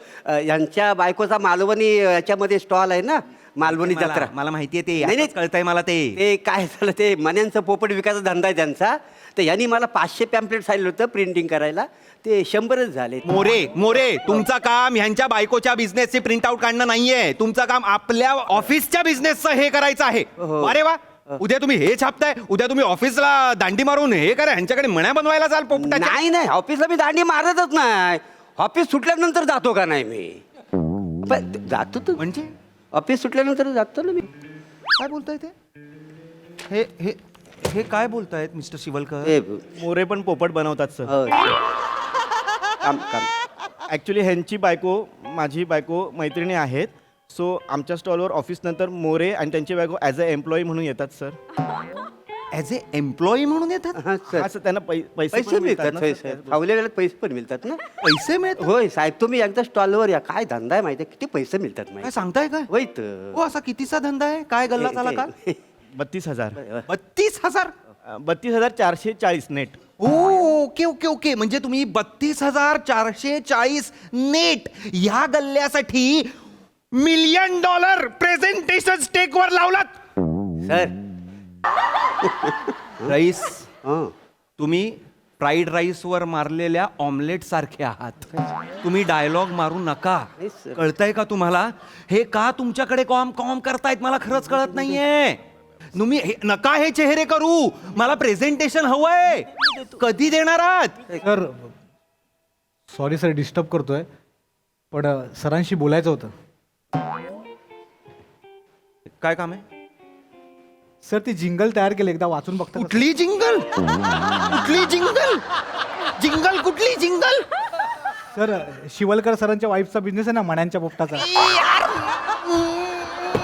यांच्या बायकोचा मालवणी याच्यामध्ये स्टॉल आहे ना, मालवणी जत्रा. मला माहितीये ते. नाही कळतंय मला ते. काय झालं, ते मण्यांचं पोपट विकायचा धंदा आहे त्यांचा. तर यांनी मला 500 पॅम्पलेट सांगितलं होतं प्रिंटिंग करायला, ते 100च झाले. मोरे तुमचं काम ह्यांच्या बायकोच्या बिझनेसचे प्रिंट आउट काढणं नाहीये, तुमचं काम आपल्या ऑफिसच्या बिझनेसचं हे करायचं आहे. हो. अरे वा, उद्या तुम्ही हे छापताय, उद्या तुम्ही ऑफिसला दांडी मारून हे करा, ह्यांच्याकडे मण्या बनवायला जाल पोपटाच्या. नाही ऑफिसला मी दांडी मारतच नाही. ऑफिस सुटल्यानंतर जातो का नाही मी? पण जातो तू म्हणजे ऑफिस सुटल्यानंतर जातो ना मी. काय बोलताय ते? हे हे हे काय बोलतायत मिस्टर शिवलकर? ए, मोरे पण पोपट बनवतात सर. हो, काम काम. ॲक्च्युली ह्यांची बायको माझी बायको मैत्रिणी आहेत. सो आमच्या स्टॉलवर ऑफिस नंतर मोरे आणि त्यांची बायको ॲज अ एम्प्लॉई म्हणून येतात सर. ॲज ए एम्प्लॉई म्हणून येतात? हा, सर. असं त्यांना पैसे पैसे पण मिळतात ना, होय, सर. सर. फावल्या वेळेला पैसे पण मिळतात ना. पैसे मिळतात? होय साहेब, तुम्ही एकदा स्टॉलवर या. काय धंदा आहे माहिती आहे? किती पैसे मिळतात काय माहिती सांगताय काय? होय तर. हो, असा कितीचा धंदा आहे? काय गल्ला झाला का? 32,000. 32,000? 32,440 नेट. ओके ओके ओके, म्हणजे तुम्ही 32,440 नेट ह्या गल्ल्यासाठी $1 मिलियन प्रेझेंटेशन स्टेकवर लावलात. सर राईस, हं. तुम्ही फ्राईड राईसवर मारलेल्या ऑमलेट सारखे आहात. तुम्ही डायलॉग मारू नका. नाही, सर. कळतंय का तुम्हाला? हे का तुमच्याकडे कॉम कॉम करतायत मला खरंच कळत नाहीये. तुम्ही नका हे चेहरे करू. मला प्रेझेंटेशन हवंय. कधी देणार आहात? सर सॉरी सर, डिस्टर्ब करतोय, पण सरांशी बोलायचं होतं. काय काम आहे? सर ती जिंगल तयार केली, एकदा वाचून बघता का? कुठली जिंगल? कुठली जिंगल? जिंगल कुठली जिंगल? सर शिवलकर सरांच्या वाईफचा बिझनेस आहे ना, मण्यांच्या पोपटाचा.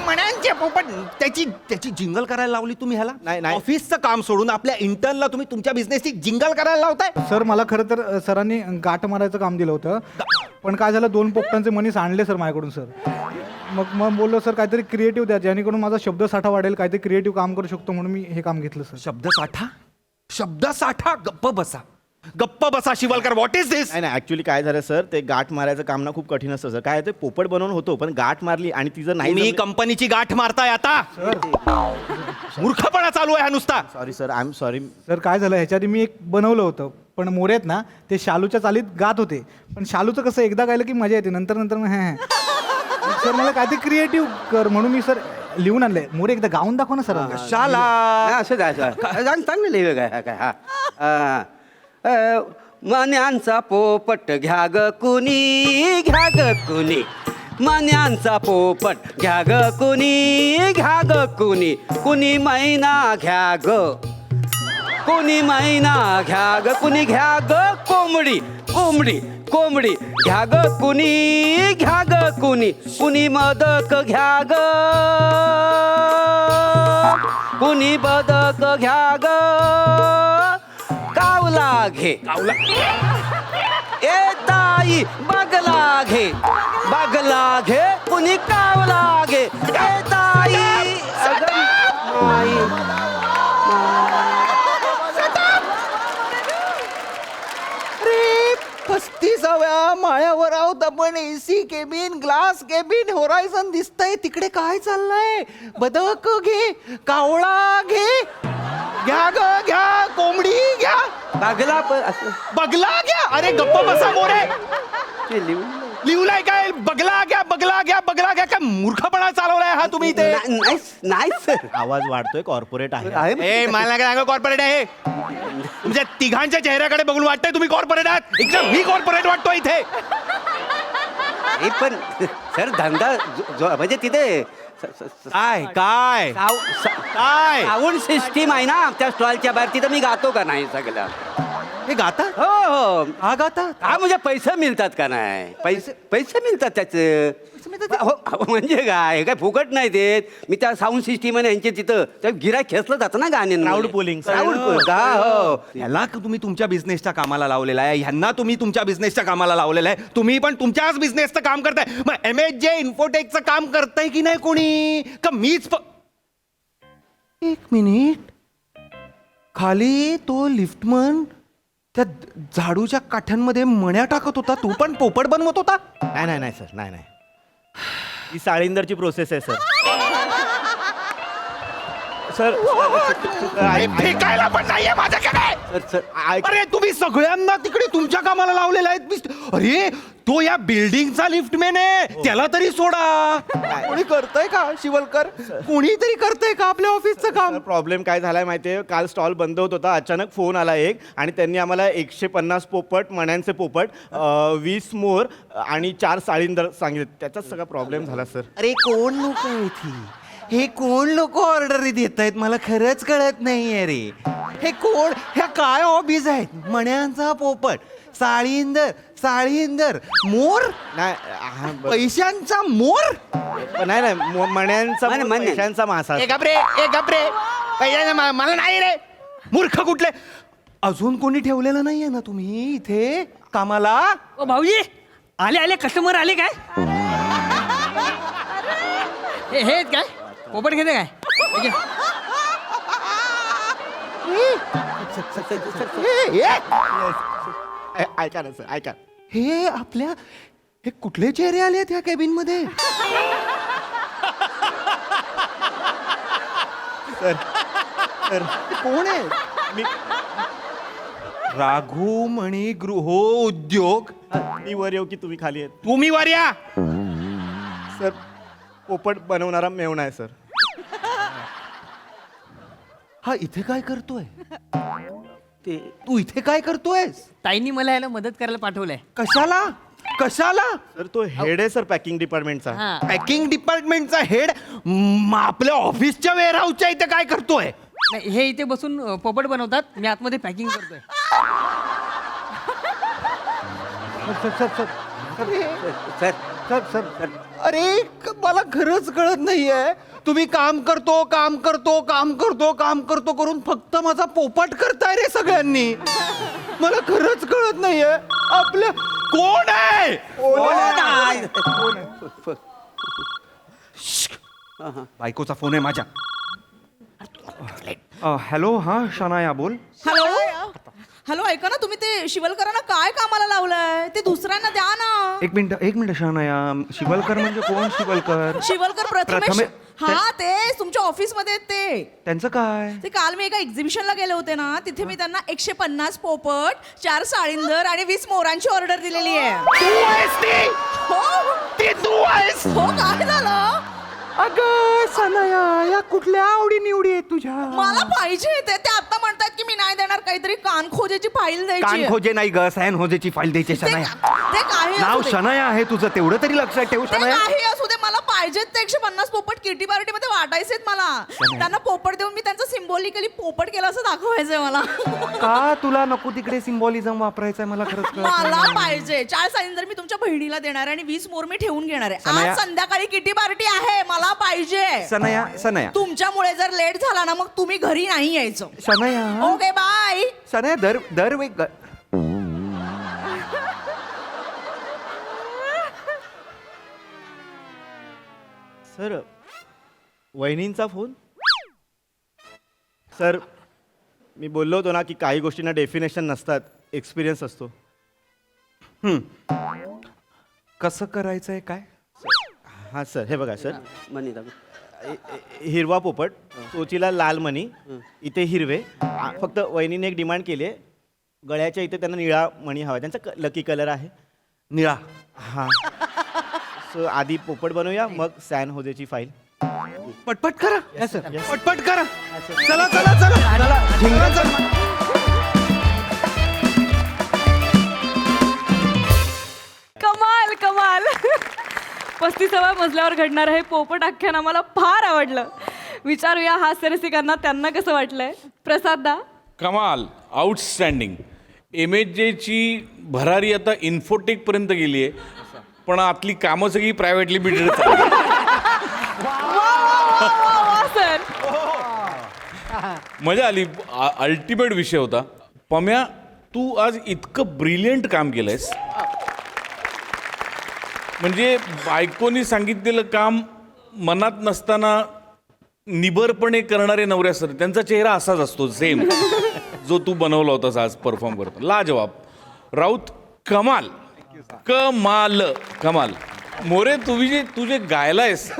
मण्यांच्या पोपट त्याची जिंगल करायला लावली तुम्ही ह्याला? नाही. ऑफिसचं काम सोडून आपल्या इंटर्नला तुम्ही तुमच्या बिझनेसची जिंगल करायला लावताय? सर मला खरं तर सरांनी गाठ मारायचं काम दिलं होतं, पण काय झालं, 2 पोपटांचे मनीस आणले सर माझ्याकडून सर. मग बोललो सर काहीतरी क्रिएटिव्ह द्या, जेणेकरून माझा शब्दसाठा वाढेल, काहीतरी क्रिएटिव्ह काम करू शकतो, म्हणून मी हे काम घेतलं सर. शब्दसाठा? गप्प बसा शिवलकर, व्हॉट इज दिस? नाही ॲक्च्युली काय झालं सर, ते गाठ मारायचं काम ना खूप कठीण असतं सर. काय ते पोपट बनवून होतो, पण गाठ मारली आणि तिचं नाही. मी कंपनीची गाठ मारताय आता? मूर्खपणा चालू आहे हा नुसता. Sorry sir, I am sorry. Sir काय झालं, ह्याच्या आधी मी एक बनवलं होतं, पण मोरे आहेत ना ते शालूच्या चालीत गात होते, पण शालूचं कसं एकदा गायलं की मजा येते, नंतर मग सर मला काहीतरी क्रिएटिव्ह कर म्हणून मी सर लिहून आणलंय. मोरे एकदा गाऊन दाखव ना सर. शाला नाही, असं जायचं चांगलं लिहिलं काय काय. हा मन्यांचा पोपट घ्या ग कुणी, घ्या ग कुणी. मन्यांचा पोपट घ्या ग कुणी, घ्या ग कुणी. कुणी मैना घ्या ग, कुणी मैना घ्या ग कुणी. घ्या ग कोंबडी, कोंबडी कोंबडी घ्या ग कुणी, घ्या ग कुणी. कुणी मदक घ्या ग, कुणी बदक घ्या ग. कावला घे, ए ताई बगला घे, बगला घे. कुणी कावला घे, ए ताई. अगं माई. अरे 35व्या माळ्यावर आहोत आपण. AC cabin, glass cabin, horizon दिसतंय. तिकडे काय चाललंय? बदक घे, कावळा घे, घ्या ग घ्या, कोंबडी घ्या, बगला पण असं बगला घ्या. अरे गप्प बसा मोरे. ते लिहून लिहलाय काय? बगला घ्या, बगला घ्या, बगला घ्या. काय मूर्खपणा चालवलाय हा तुम्ही इथे? नाही सर. आवाज वाढतोय, कॉर्पोरेट आहे. आहे ए मला काय कॉर्पोरेट आहे? तुमच्या तिघांच्या चेहऱ्याकडे बघून वाटतंय तुम्ही कॉर्पोरेट आहात. एकदम मी कॉर्पोरेट वाटतो इथे. हे पण सर धंदा म्हणजे तिथे काय काय काय साऊंड सिस्टीम आहे ना त्या स्टॉलच्या बाहेर, तिथं मी गातो का नाही सगळं. हे गातात? हो हो. हा गातात? हा म्हणजे पैसे मिळतात का नाही? पैसे मिळतात त्याचे. हो म्हणजे काय, काय फुकट नाही देत. मी त्या साऊंड सिस्टीम आहे यांचे तिथं त्या गिऱ्हाईक खेचलं जातं ना गाणे. Crowd pulling. हो. ह्याला तुम्ही तुमच्या बिझनेसच्या कामाला लावलेला आहे, ह्यांना तुम्ही तुमच्या बिझनेसच्या कामाला लावलेलं आहे. तुम्ही पण तुमच्याच बिझनेसचं काम करताय. मग MHJ इन्फोटेकचं काम करताय की नाही कोणी? का मीच? एक मिनिट, खाली तो लिफ्टमन त्या झाडूच्या काठ्यांमध्ये मण्या टाकत होता, तू पण पोपट बनवत होता? नाही सर, नाही. ही साळींदरची प्रोसेस आहे सर. सर फेकायला पण नाहीये माझ्याकडे. सर अरे तुम्ही सगळ्यांना तिकडे तुमच्या कामाला लावलेला आहे. अरे तो या बिल्डिंगचा लिफ्टमॅन आहे, त्याला तरी सोडा. कोणी करतंय का शिवलकर? कोणीतरी करतंय का आपल्या ऑफिसचं काम? प्रॉब्लेम काय झालाय माहितीये, काल स्टॉल बंद होत होता, अचानक फोन आला एक आणि त्यांनी आम्हाला 150 पोपट, मण्यांचे पोपट, 20 मोर आणि 4 साळींदर सांगितले. त्याचाच सगळा प्रॉब्लेम झाला सर. अरे कोण लोक आहेत हे कोण लोक ऑर्डर देत आहेत मला खरंच कळत नाहीये रे. हे कोण, ह्या काय हॉबीज आहेत? मण्यांचा पोपट, साळींदर, मोर, पैशांचा मोर. नाही नाही मण्यांचा नाही, मण्या. पैशांचा मासा. ए गपरे मला नाही रे. मूर्ख कुठले? अजून कोणी ठेवलेलं नाहीये ना तुम्ही इथे कामाला? ओ भाऊजी, आले कस्टमर आले काय? हेच काय पोपट घेते काय? हे घे. ऐका ना सर, ऐका. हे आपल्या हे कुठले चेहरे आले आहेत ह्या कॅबिन मध्ये? सर कोण आहे? मी राघू मणी गृहो उद्योग. मी वर येऊ की तुम्ही खाली आहेत? तुम्ही वर या. सर पोपट बनवणारा मेवणा आहे सर. हा इथे काय करतोय? तू इथे काय करतोयस? ताईंनी मला याला मदत करायला पाठवलंय. कशाला? सर तो हेड आहे सर पॅकिंग डिपार्टमेंटचा. हा. पॅकिंग डिपार्टमेंटचा हेड आपल्या ऑफिसच्या वेअरहाऊसच्या इथे काय करतोय? नाही, हे इथे बसून पोपट बनवतात, मी आतमध्ये पॅकिंग करतोय. सर अरे मला खरंच कळत नाहीये. तुम्ही काम करतो करून फक्त माझा पोपट करताय रे सगळ्यांनी. मला खरंच कळत नाहीये आपल्या कोण आहे? बायकोचा फोन आहे माझ्या. हॅलो, हा शनाया बोल. हॅलो ऐका ना, तुम्ही ते शिवलकरांना काय कामाला लावलंय? ते दुसऱ्यांना द्या ना. एक मिनिट शनाया, शिवलकर म्हणजे कोण? शिवलकर प्रथमेश. प्रथमे- हा ते तुमच्या ऑफिस मध्ये आहेत ते. त्यांचं काय? ते काल मी एका एक्झिबिशनला गेले होते ना, तिथे मी त्यांना 150 पोपट, 4 साळींदर आणि 20 मोरांची ऑर्डर दिलेली आहे. तू आहेस ती? हो ती तू आहेस? हो, काय झालं? अगं सनाया, या कुठल्या आवडी निवडी आहेत तुझ्या? मला पाहिजे ते आता म्हणतात की मी नाही देणार, काहीतरी कानखोजेची फाईल द्यायची आहे. कानखोजे नाही ग, सॅन होजेची फाईल द्यायची. ते शनाया, ते काही नाव असू दे. शनाया आहे तुझं, तेवढं तरी लक्षात ठेव ते शनाया. काही असू दे, मला पाहिजेत ते 150 पोपट. किटी पार्टी मध्ये वाटायचेत मला. त्यांना पोपट देऊन मी त्यांचं सिम्बॉलिकली पोपट केलं असं दाखवायचंय मला. का तुला नको तिकडे सिम्बॉलिझम वापरायचंय? मला खरंच कळत मला नाही. पाहिजे 4 साळींदर मी तुमच्या बहिणीला देणार आहे आणि 20 मोर मी ठेवून घेणार आहे. सनया- आज संध्याकाळी किटी पार्टी आहे, मला पाहिजे. सनाया तुमच्यामुळे जर लेट झाला ना, मग तुम्ही घरी नाही यायचं. Shanaya okay bye. सनाया दर वेग सर वहिनींचा फोन. सर मी बोललो होतो ना की काही गोष्टींना डेफिनेशन नसतात, एक्सपिरियन्स असतो. कसं करायचंय काय? हां सर, हे बघा सर, मनी दाबी. हिरवा पोपट, चोचीला लाल मणी, इथे हिरवे. फक्त वहिनीने एक डिमांड केली आहे, गळ्याच्या इथे त्यांना निळा मणी हवा. त्यांचा लकी कलर आहे निळा. हां. सो आधी पोपट बनवूया, मग सॅन होजेची फाईल. पटपट करा. पटपट करा. चला झिंगा चला. कमाल 35व्या मजल्यावर घडणार हे पोपट आख्यान आम्हाला फार आवडलं. विचारूया हास्यरसिकांना त्यांना कसं वाटलंय. प्रसाद दा. कमाल, आउटस्टँडिंग. MHJची भरारी आता इन्फोटेक पर्यंत गेली आहे, पण आतली कामं सगळी प्रायव्हेट लिमिटेड चालली. सर मजा आली. अल्टिमेट विषय होता. पम्या, तू आज इतकं ब्रिलियंट काम केलंयस. म्हणजे बायकोनी सांगितलेलं काम मनात नसताना निबरपणे करणारे नवरे असतात, त्यांचा चेहरा असाच असतो सेम जो तू बनवला होतास आज परफॉर्म करतो. लाजवाब. राऊत, कमाल. मोरे, तुझे गायलायस.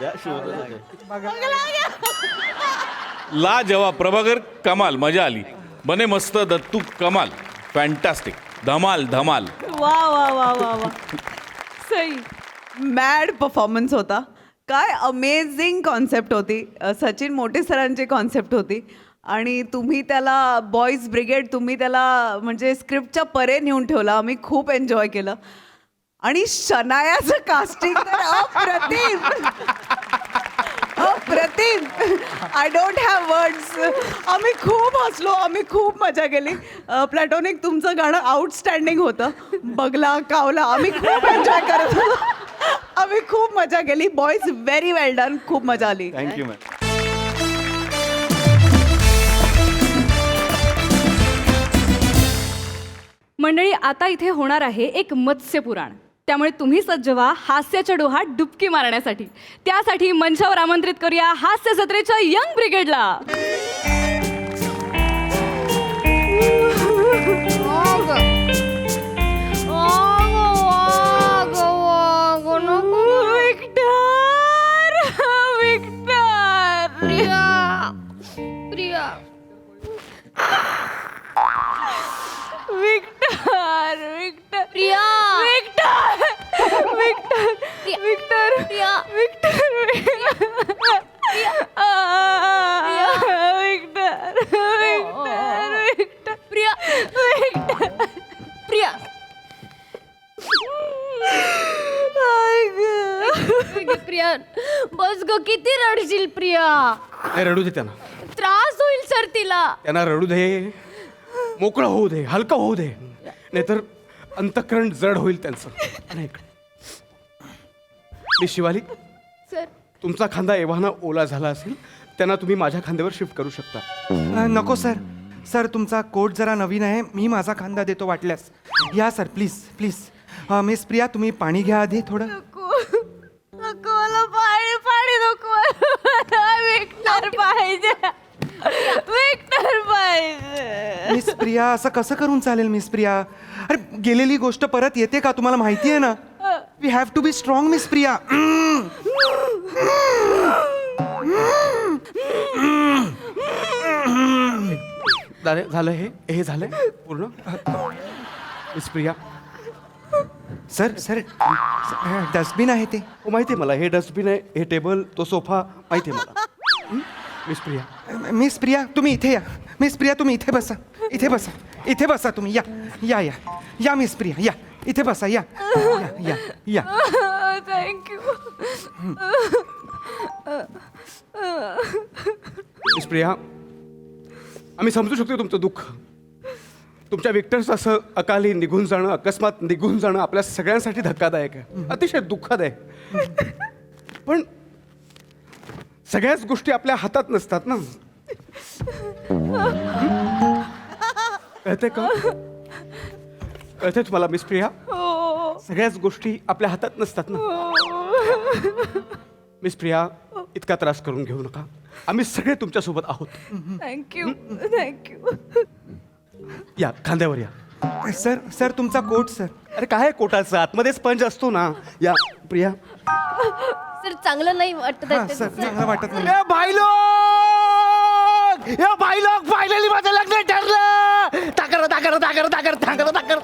होत्या शिवतच होत्या. ला जवाब प्रभाकर कमाल मजा आली. बने मस्त दत्तू कमाल फॅन्टास्टिक धमाल धमाल. वा वा वा वा वा सई. मॅड परफॉर्मन्स होता. काय अमेझिंग कॉन्सेप्ट होती. सचिन मोठे सरांची कॉन्सेप्ट होती आणि तुम्ही त्याला बॉईज ब्रिगेड तुम्ही त्याला म्हणजे स्क्रिप्टच्या परे नेऊन ठेवला. आम्ही खूप एन्जॉय केलं आणि शनायाचं कास्टिंग तर अप्रतिम अप्रतिम. I don't have words. आम्ही खूप हसलो, आम्ही खूप मजा केली. प्लॅटॉनिक तुमचं गाणं आउटस्टँडिंग होतं. बगला कावला आम्ही खूप एन्जॉय करत होतो. आम्ही खूप मजा केली. बॉईज व्हेरी वेल डन. खूप मजा आली. Thank you ma'am. मंडळी आता इथे होणार आहे एक मत्स्य पुराण. त्यामुळे तुम्ही सज्ज व्हा हास्याच्या डोहात डुबकी मारण्यासाठी. त्यासाठी मंचावर आमंत्रित करूया हास्य जत्रेच्या यंग ब्रिगेडला. Victor Victor Priya Victor Victor Victor Priya Victor Victor Victor Victor Priya Victor Priya Priya बस ग किती रडशील प्रिया. रडू दे त्यांना, त्रास होईल सर तिला. त्यांना रडू दे, मोकळं होऊ दे, हलकं होऊ दे, नाहीतर अंतःकरण जड होईल त्यांचं. मी शिवाली, सर तुमचा खांदा एव्हाना ओला झाला असेल त्यांना तुम्ही माझ्या खांद्यावर शिफ्ट करू शकता. नको सर, सर तुमचा कोट जरा नवीन आहे, मी माझा खांदा देतो वाटल्यास. या sir please please. Miss Priya तुम्ही पाणी घ्या आधी थोडं. नको मला पाणी पाणी नको. विक्टर पाहिजे विक्टर पाहिजे. मिस प्रिया असं कसं करून चालेल मिस प्रिया. अरे गेलेली गोष्ट परत येते का तुम्हाला माहिती आहे ना. We have to be strong miss Priya. झालं हे झालंय पूर्ण. Miss Priya sir sir dustbin आहे ते. हो माहिती आहे मला, हे डस्टबिन आहे, हे टेबल, तो सोफा माहिती आहे मला. मिस प्रिया, मिस प्रिया तुम्ही इथे या. मिस प्रिया तुम्ही इथे बसा, इथे बसा, इथे बसा तुम्ही. या या या या मिस प्रिया या इथे बसा. या या या. थँक्यू. मिस प्रिया आम्ही समजू शकतो तुमचं दुःख. तुमच्या विक्टर्स असं अकाली निघून जाणं, अकस्मात निघून जाणं आपल्या सगळ्यांसाठी धक्कादायक आहे, अतिशय दुःखद आहे. पण सगळ्याच गोष्टी आपल्या हातात नसतात ना. कळते का, कळते तुम्हाला मिस प्रिया. सगळ्याच गोष्टी आपल्या हातात नसतात ना. मिस प्रिया इतका त्रास करून घेऊ नका, आम्ही सगळे तुमच्यासोबत आहोत. Thank you thank you. या खांद्यावर या. सर सर तुमचा कोट सर. अरे काय कोटाचं, आतमध्ये स्पंज असतो ना. या प्रिया. सर चांगलं नाही वाटत हा सर चांगलं वाटत नाही. ए भाई लोग, ए भाई लोग, फायनली माझं लग्न ठरलं. ताकर ताकर ताकर ताकर ताकर ताकर.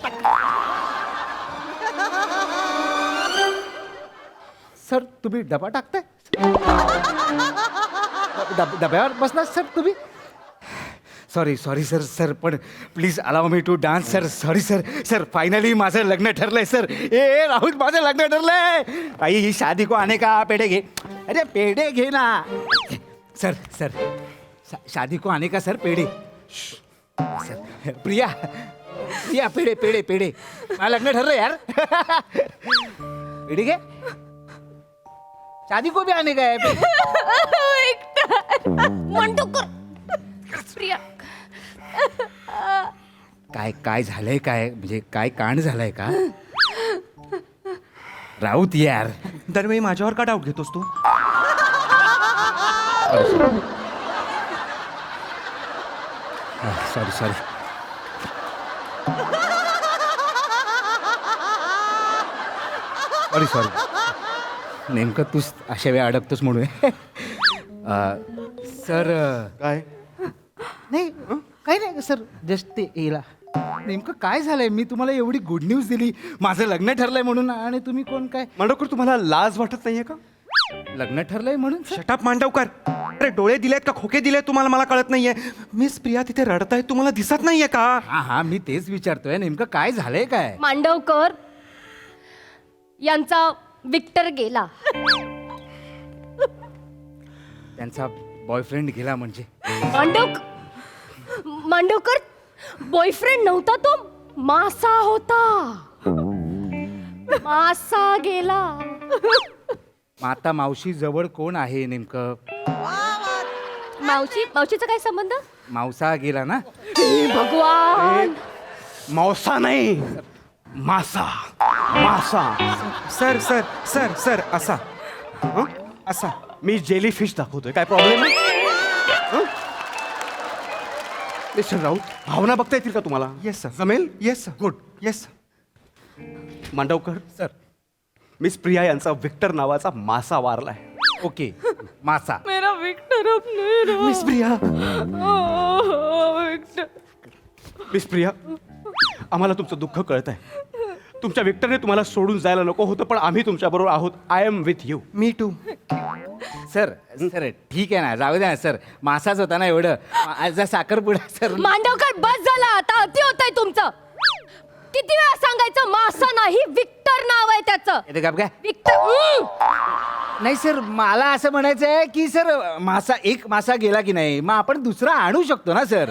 सर तुम्ही डबा टाकताय, डब्यावर बसणार सर तुम्ही. सॉरी सॉरी सर, सर पण please allow me to dance sir. Sorry sir, sir finally माझं लग्न ठरलंय सर. ए राहुल माझं लग्न ठरलंय. आई ही शादी को आने का पेढे घे. अरे पेढे घे ना सर. सर शादी को आने का सर पेढे. सर प्रिया प्रिया पेढे पेढे पेढे. माझं लग्न ठरलंय यार. पेढे घे. शादी को भी आने का है. म्हणतो कर प्रिया. काय काय झालंय, काय म्हणजे काय कांड झालाय का राऊत यार. दरवेळी माझ्यावर का डाऊट घेतोस तू. Sorry sorry. सॉरी सॉरी नेमकं तूच अशा वेळी अडकतोस म्हणून सर काय नाही काही नाही सर जस्ट ते येला नेमकं काय झालंय मी तुम्हाला एवढी गुड न्यूज दिली माझं लग्न ठरलंय म्हणून आणि तुम्ही कोण काय मांडवकर तुम्हाला लाज वाटत नाहीये का? लग्न ठरलंय म्हणून sir? शटाप मांडवकर. अरे डोळे दिलेत का खोके दिलेत तुम्हाला मला कळत नाहीये. मिस प्रिया तिथे रडतायत तुम्हाला दिसत नाहीये का? हा मी तेच विचारतोय नेमकं काय झालंय काय मांडवकर यांचा विक्टर गेला. त्यांचा बॉयफ्रेंड गेला म्हणजे मांडवकर बॉयफ्रेंड नव्हता तो मासा होता. मासा गेला. माता मावशी जवळ कोण आहे नेमकं मावशीचा काय संबंध? मावसा गेला ना हे भगवान. मावसा नाही मासा मासा. सर सर सर सर असा हं? असा मी जेली फिश दाखवतोय काय प्रॉब्लेम आहे? मिस्टर राऊत भावना बघता येतील का तुम्हाला? येस सर जमेल. Yes sir good yes Mandavkar sir miss Priya यांचा विक्टर नावाचा मासा वारलाय. ओके मासा मेरा विक्टर अब नहीं रहा. Miss Priya Victor. Miss Priya आम्हाला तुमचं दुःख कळत आहे. तुमच्या विक्टरने तुम्हाला सोडून जायला नको होतं पण आम्ही तुमच्याबरोबर आहोत. I am with you. Me too. Sir sir ठीक आहे ना जाऊ द्या ना सर मासाच होता ना एवढं आज साखरपुडा सर मांडवकर बस झाला आता. अति होतंय तुमचं. किती वेळा सांगायचं मासा नाही विक्टर नाव आहे त्याचं. येते का काय विक्टर. नाही सर मला असं म्हणायचं आहे की सर मासा एक मासा गेला की नाही मग आपण दुसरा आणू शकतो ना सर.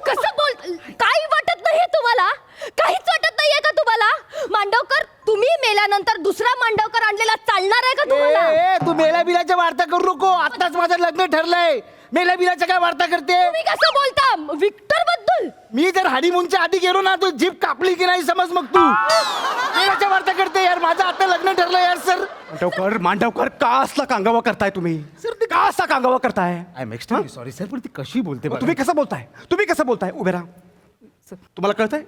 कसं बोल काही वाटत नाहीये तुम्हाला? काहीच वाटत नाहीये का तुम्हाला? मांडवकर तुम्ही मेल्यानंतर दुसरा मांडवकर आणलेला चालणार आहे का तुम्हाला? ए, तू मेला बिलाच्या वार्ता करू नको. आत्ताच माझं लग्न ठरलंय. मेला बिलाच्या काय वार्ता करते? तुम्ही कसं बोलता विक्टर बद्दल? मी जर हनीमूनच्या आधी गेलो ना तू जीप कापली की नाही समज मग तू मेलाच्या वार्ता करते यार. माझं आता लग्न ठरलं यार सर. मांडवकर का असला कांगावा करताय तुम्ही? सर का असा कांगावा करताय? I am extremely sorry sir पण ती कशी बोलते बघा. तुम्ही कसं बोलताय? तुम्ही कसं बोलताय? उभे राहा. तुम्हाला कळतंय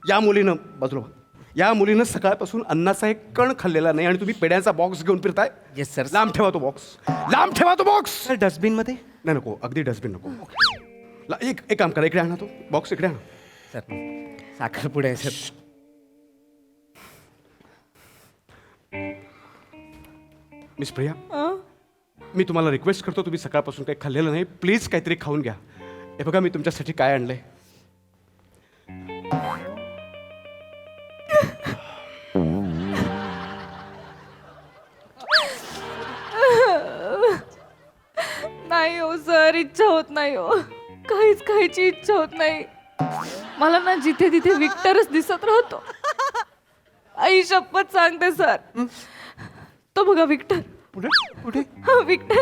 या मुलीनं बाजूला व्हा. या मुलीनं सकाळपासून अन्नाचा एक कण खाल्लेला नाही आणि तुम्ही पेड्यांचा बॉक्स घेऊन फिरताय. येस सर लांब ठेवा तो बॉक्स. लांब ठेवा तो बॉक्स. डस्टबिन मध्ये नाही नको अगदी डस्टबिन नको. एक काम करा इकडे आणा तो बॉक्स इकडे आणा. सर साखरपुडा आहे सर. मिस प्रिया मी तुम्हाला रिक्वेस्ट करतो तुम्ही सकाळपासून काही खाल्लेलं नाही प्लीज काहीतरी खाऊन घ्या. हे बघा मी तुमच्यासाठी काय आणलंय. नाही हो सर इच्छा होत नाही हो. काहीच खायची इच्छा होत नाही. मला ना जिथे तिथे विक्टरच दिसत राहतो. आई शपथ सांगते सर. तो बघा विक्टर. कुठे विक्टर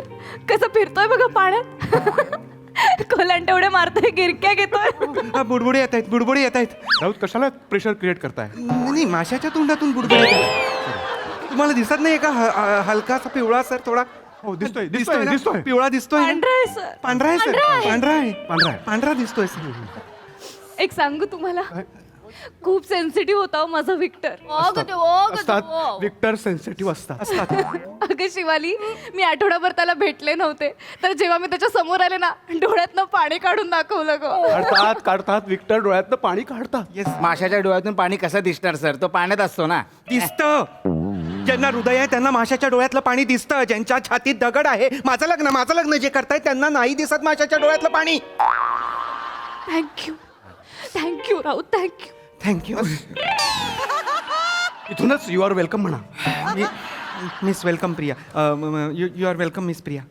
कसं फिरतोय बघा पाण्यात. कोलांटवड्या मारतोय गिरक्या घेतोय. बुडबुडे येत आहेत बुडबुडे येत आहेत. राऊत कशाला प्रेशर क्रिएट करताय? नाही माशाच्या तोंडातून बुडबुडे येत आहेत. तुम्हाला दिसत नाही का हलकासा पिवळा सर थोडा? हो दिसतोय दिसतोय दिसतोय पिवळा दिसतोय. पांढरा आहे सर. पांढरा आहे सर. पांढरा आहे पांढरा दिसतोय सर. एक सांगू तुम्हाला खूप सेन्सिटिव्ह होता हो माझा विक्टर. असतात विक्टर सेन्सिटिव्ह असतात. अगं शिवाली मी आठवडाभर त्याला भेटले नव्हते तर जेव्हा मी त्याच्या समोर आले ना डोळ्यातनं पाणी काढून दाखवलं ग. काढतात विक्टर डोळ्यातनं पाणी काढतात. येस माशाच्या डोळ्यातून पाणी कसं दिसणार सर तो पाण्यात असतो ना. दिसतं. ज्यांना हृदय आहे त्यांना माशाच्या डोळ्यातलं पाणी दिसतं. ज्यांच्या छातीत दगड आहे माझं लग्न जे करतायत त्यांना नाही दिसत माशाच्या डोळ्यातलं पाणी. Thank you Raut thank you. थँक्यू. इथूनच यू आर वेलकम म्हणा. Miss welcome Priya. You are welcome miss Priya.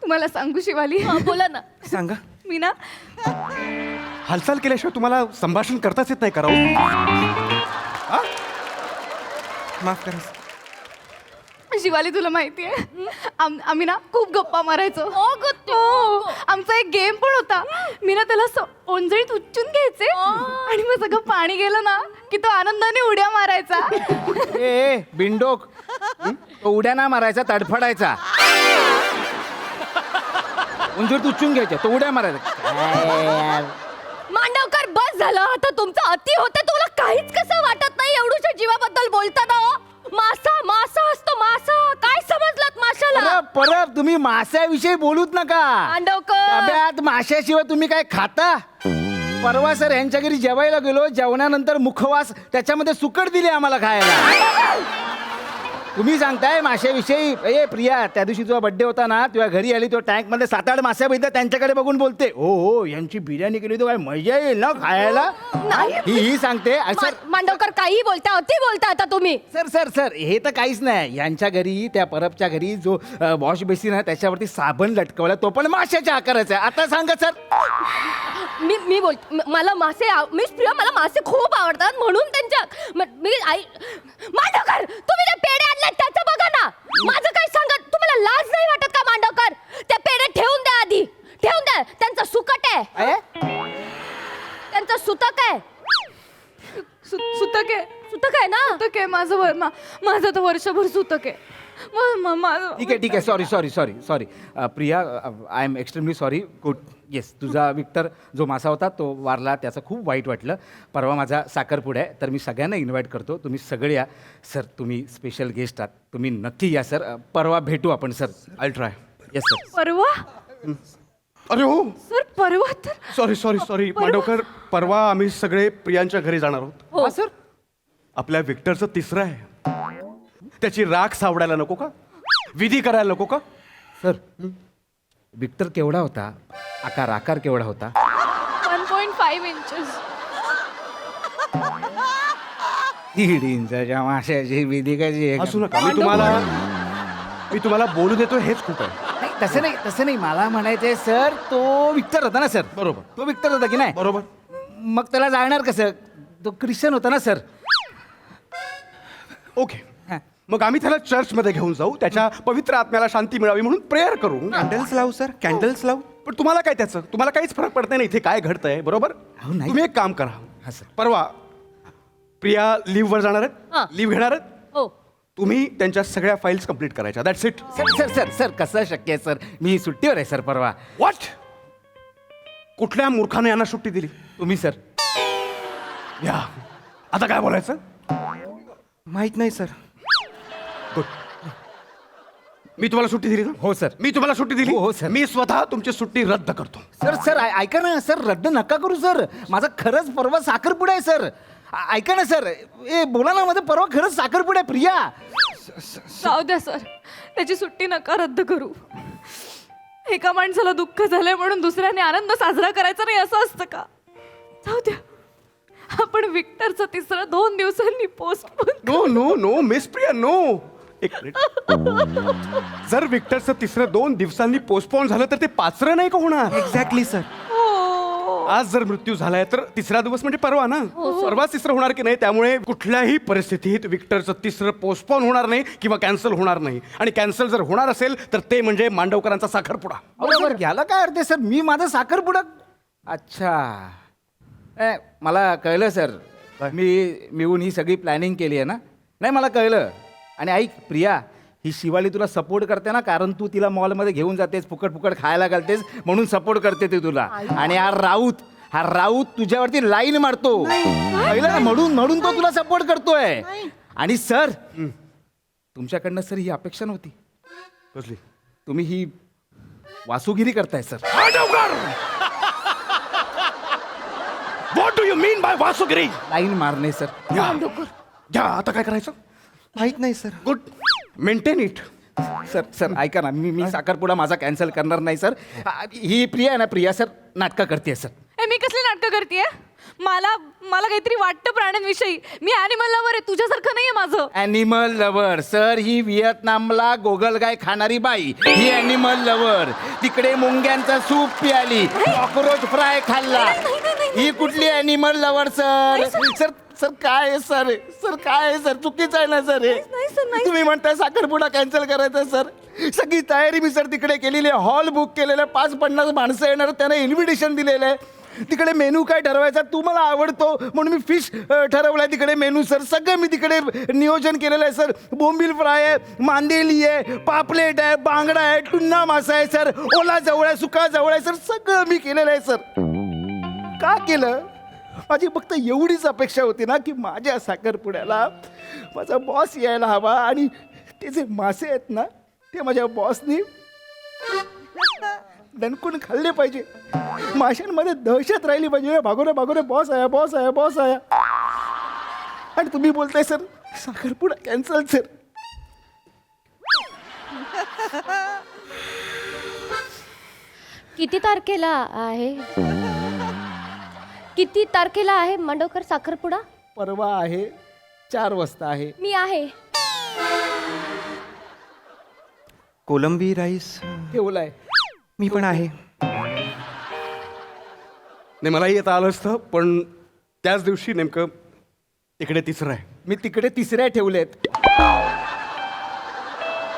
तुम्हाला सांगू शिवाली. बोला ना. सांगा. मी ना हालचाल केल्याशिवाय तुम्हाला संभाषण करताच येत नाही करावं. माफ करा. शिवाली तुला माहिती आहे आम्ही ना खूप गप्पा मारायचो. आमचा एक गेम पण होता. मी ना त्याला ओंजळीत उच्चून घ्यायचे आणि मग सगळं पाणी गेलं ना की तो आनंदाने उड्या मारायचा. ए बिंडोक तो उड्या ना मारायचा तडफडायचा. उंजूर उचून घ्यायच्या तो उड्या मारायचा. मांडवकर बस झालं आता तुमचं अति होते. तुला काहीच कसं वाटत नाही एवढं जीवाबद्दल बोलता ना हो? मासा मासा असतो मासा. काय समजलात माशाला? परब तुम्ही माशाविषयी बोलूच नका. मांडवकर. डब्यात माशाशिवाय तुम्ही काय खाता? परवा सर यांच्या घरी जेवायला गेलो, जेवणानंतर मुखवास त्याच्यामध्ये सुकट दिली आम्हाला खायला. तुम्ही सांगताय माशाविषयी. ए प्रिया, त्या दिवशी तुझा बड्डे होता ना, तुझ्या घरी आली तो टँक मध्ये 7-8 मासे बघितल्या, त्यांच्याकडे बघून बोलते हो हो यांची बिर्याणी केली तर काय मजा येईल ना खायला. ही सांगते. सर मांडवकर काही बोलता अति बोलता आता तुम्ही. सर सर सर हे तर काहीच नाही. यांच्या घरी त्या परबच्या घरी जो वॉश बेसिन आहे त्याच्यावरती साबण लटकवला, तो पण माशाच्या आकाराचा आहे. आता सांगा सर. मी मला मासे मिस प्रिया मला मासे खूप आवडतात म्हणून त्यांच्या मी आई मांडवकर तुम्ही ते पेढे आणले त्याचं बघा ना. माझं काय सांगा, तुम्हाला लाज नाही वाटत का मांडवकर? ते पेढे ठेवून द्या आधी, ठेवून द्या. त्यांचं सुकट आहे, त्यांचं सुतक आहे. सुतक आहे. सुतक आहे ना? सुतक आहे माझं तर वर्षभर सुतक आहे. ठीक आहे sorry Priya, I am extremely sorry. Good. Yes, तुझा विक्टर जो मासा होता तो वारला, त्याचं खूप वाईट वाटलं. परवा माझा साखरपुडा आहे, तर मी सगळ्यांना इन्व्हाइट करतो. तुम्ही सगळे या. सर तुम्ही स्पेशल गेस्ट आहात, तुम्ही नक्की या सर. परवा भेटू आपण sir. I try. Yes sir. परवा? अरे हो, सर परवा तर सॉरी मांडवकर. परवा आम्ही सगळे प्रियांच्या घरी जाणार आहोत. हो सर. आपल्या विक्टरचं 3रं आहे. त्याची राख सावडायला नको का? विधी करायला नको का? सर विक्टर केवढा होता? आकार केवढा होता? 1.5 इंचेस. 1.5 इंचाच्या माशाची विधी कशी आहे? असू नका. मी तुम्हाला बोलू देतो, हेच खूप आहे. नाही तसं नाही मला म्हणायचंय सर. तो विक्टर होता ना सर? बरोबर. तो विक्टर होता की नाही? बरोबर. मग त्याला जाणार कसं? तो ख्रिश्चन होता ना सर? ओके, मग आम्ही त्याला चर्चमध्ये घेऊन जाऊ, त्याच्या पवित्र आत्म्याला शांती मिळावी म्हणून प्रेयर करू. कॅन्डल्स लावू सर, कॅन्डल्स लावू. पण तुम्हाला काय त्याचं? तुम्हाला काहीच फरक पडत नाही इथे काय घडतंय, बरोबर? नाही. तुम्ही एक काम करा. हा सर. परवा प्रिया लिव्हवर जाणार हा. आहेत, लिव्ह घेणार आहेत. हो. तुम्ही त्यांच्या सगळ्या फाईल्स कंप्लीट करायच्या. That's it. सर कसं शक्य आहे सर? मी सुट्टीवर आहे सर परवा. व्हॉट? कुठल्या मूर्खाने यांना सुट्टी दिली? तुम्ही सर. या आता काय बोलायचं? माहित नाही सर. गुड. मी तुम्हाला सुट्टी दिली ना? हो सर. मी तुम्हाला सुट्टी दिली. हो, सर. मी स्वतः तुमची सुट्टी रद्द करतो. सर ऐका ना सर, रद्द नका करू सर. माझा खरंच परवा साखरपुडा आहे सर. ऐका ना सर. बोला ना, माझा परवा खरंच साखरपुडा आहे प्रिया. जाऊ द्या सर, त्याची सुट्टी नका रद्द करू. एका माणसाला दुःख झालंय म्हणून दुसऱ्याने आनंद साजरा करायचा नाही असं असतं का? जाऊ द्या. आपण विक्टरचं 3रं 2 दिवसांनी postpone. No miss Priya, no. एक मिनिट. जर विक्टरचं 3रं 2 दिवसांनी पोस्टपोन झालं तर ते 5रं नाही का होणार? Exactly sir. आज जर मृत्यू झालाय तर 3रा दिवस म्हणजे परवा ना. परवाच 3रं होणार की नाही. त्यामुळे कुठल्याही परिस्थितीत विक्टरचं 3रं पोस्टपोन होणार नाही किंवा कॅन्सल होणार नाही. आणि कॅन्सल जर होणार असेल तर ते म्हणजे मांडवकरांचा साखरपुडा. बरोबर. याला काय अर्थ आहे सर? मी माझा साखरपुडा. अच्छा, मला कळलं सर. मिळून ही सगळी प्लॅनिंग केली आहे ना? नाही मला कळलं. आणि ऐक प्रिया, ही शिवाली तुला सपोर्ट करते ना, कारण तू तिला मॉलमध्ये घेऊन जातेस, फुकट खायला घालतेस म्हणून सपोर्ट करते ते तुला. आणि हा राऊत तुझ्यावरती लाईन मारतो. कळलं ना? म्हणून तो तुला सपोर्ट करतोय. आणि सर तुमच्याकडनं सर ही अपेक्षा नव्हती. कसली? तुम्ही ही वासुगिरी करताय sir. What do you mean by वासुगिरी? लाईन मारणे सर. घ्या आता काय करायचं? माहित नाही sir. Good. Maintain it. Sir ऐका ना, मी साखरपुडा माझा कॅन्सल करणार नाही सर. ही प्रिया आहे ना, प्रिया सर नाटकं करते सर. मी कसली नाटकं करतेय? मला काहीतरी वाटतं प्राण्यांविषयी. मी ॲनिमल लवर आहे, तुझ्यासारखं नाहीये माझं. Animal lover sir. ही व्हिएतनामला गोगलगाय खाणारी बाई, ही ॲनिमल लवर. तिकडे मुंग्यांचा सूप प्याली, कॉकरोच फ्राय खाल्ला. ही कुठली ॲनिमल लवर सर? सर काय आहे सर? काय आहे सर? चुकीचं आहे ना सर हे? तुम्ही म्हणताय साखरपुडा कॅन्सल करायचा सर. सगळी तयारी मी सर तिकडे केलेली आहे. हॉल बुक केलेला आहे. 5-50 माणसं येणार, त्यांना इन्व्हिटेशन दिलेलं आहे. तिकडे मेनू काय ठरवायचा? तू मला आवडतो म्हणून मी फिश ठरवलाय तिकडे मेनू सर. सगळं मी तिकडे नियोजन केलेलं आहे सर. बोंबील फ्राय आहे, मांदेली आहे, पापलेट आहे, बांगडा आहे, टुन्ना मासा आहे सर, ओला जवळ आहे, सुका जवळ आहे सर. सगळं मी केलेलं आहे सर. का केलं? माझी फक्त एवढीच अपेक्षा होती ना की माझ्या साखरपुड्याला माझा बॉस यायला हवा आणि ते जे मासे आहेत ना ते माझ्या बॉसनी दणकून खाल्ले पाहिजे. माशांमध्ये दहशत राहिली पाहिजे. भागोरे भागोरे बॉस आहे बॉस आहे बॉस आहे. आणि तुम्ही बोलताय सर साखरपुडा कॅन्सल सर. किती तारखेला आहे? किती तारखेला आहे मांडवकर साखरपुडा? परवा आहे 4 वाजता आहे. मी आहे. कोलंबी राईस ठेवलाय. मी पण आहे. नाही मलाही येता आलं असतं पण त्याच दिवशी नेमकं इकडे तिसरं आहे. मी तिकडे तिसऱ्या ठेवलेत.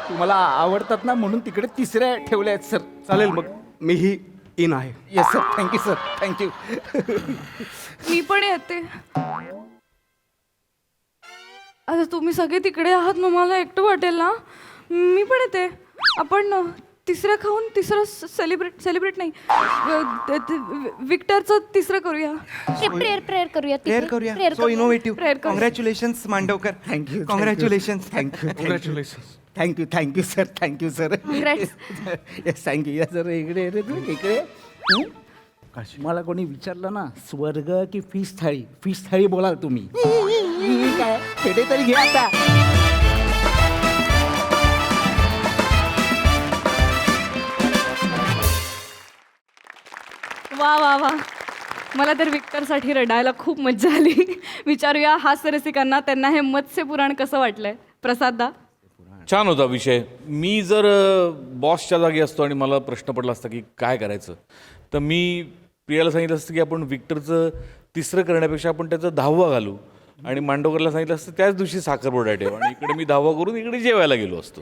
तुम्हाला आवडतात ना म्हणून तिकडे तिसऱ्या ठेवल्या आहेत सर. चालेल मग मीही इन आहे. Yes sir thank you sir thank you. मी पण येते. आता तुम्ही सगळे तिकडे आहात मग मला एकटं वाटेल ना. मी पण येते. आपण तिसरं खाऊन तिसरं सेलिब्रेट नाही विक्टरचं तिसरं करूया. प्रेयर करूया तिथे. प्रेयर करूया. Prayer सो करूया. इनोव्हेटिव्ह. Prayer करूया. Congratulations Mandavkar. Thank you congratulations. Thank you thank you sir thank you sir. Congrats. Yes thank you या सर. इकडे रे तू इकडे. मला कोणी विचारलं ना स्वर्ग की फिश थाळी बोलाल तुम्ही. काय पेढे तरी घ्या आता. वा वा वा. मला तर विक्टरसाठी रडायला खूप मज्जा आली. विचारूया हास्यरसिकांना त्यांना हे मत्स्य पुराण कसं वाटलंय. प्रसाददा. छान होता विषय. मी जर बॉसच्या जागी असतो आणि मला प्रश्न पडला असता की काय करायचं तर मी प्रियाला सांगितलं असतं की आपण विक्टरचं तिसरं करण्यापेक्षा आपण त्याचं 10वा घालू आणि मांडवकरला सांगितलं असतं त्याच दिवशी साखरपुडा ठेव आणि इकडे मी 10वा करून इकडे जेवायला गेलो असतो.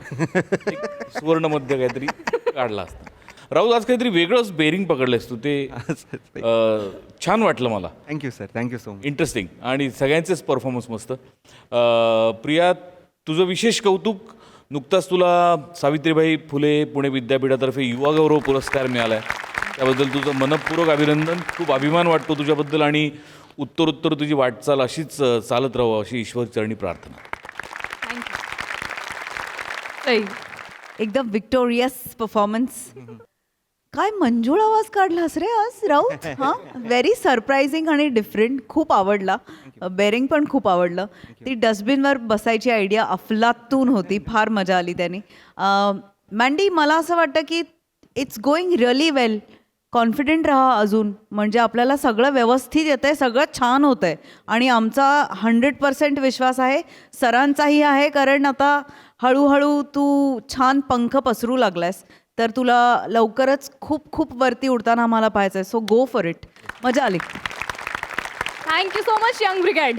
एक सुवर्ण मध्य काहीतरी काढला असता. राहुल आज काहीतरी वेगळंच बेरिंग पकडलंयस तू. ते छान वाटलं मला. Thank you sir. Thank you so much. Interesting आणि सगळ्यांचेच परफॉर्मन्स मस्त. प्रिया तुझं विशेष कौतुक. नुकताच तुला सावित्रीबाई फुले पुणे विद्यापीठातर्फे युवा गौरव पुरस्कार मिळाला आहे. त्याबद्दल तुझं मनपूर्वक अभिनंदन. खूप अभिमान वाटतो तुझ्याबद्दल आणि उत्तरोत्तर तुझी वाटचाल अशीच चालत राहावं अशी ईश्वरचरणी प्रार्थना. सई. एकदम विक्टोरियस परफॉर्मन्स. काय मंजूळ आवाज काढलास रे आज राऊत. हां व्हेरी सरप्रायझिंग आणि डिफरंट. खूप आवडला. बेरिंग पण खूप आवडलं. ती डस्टबिनवर बसायची आयडिया अफलातून होती. फार मजा आली त्याने. मँडी मला असं वाटतं की it's going really well. Confident राहा अजून. म्हणजे आपल्याला सगळं व्यवस्थित येतं आहे. सगळं छान होतं आहे आणि आमचा 100% विश्वास आहे. सरांचाही आहे कारण आता हळूहळू तू छान पंख पसरू लागलायस तर तुला लवकरच खूप खूप वरती उडताना आम्हाला पाहायचं आहे. So go for it. मजा आली. Thank you so much young brigade.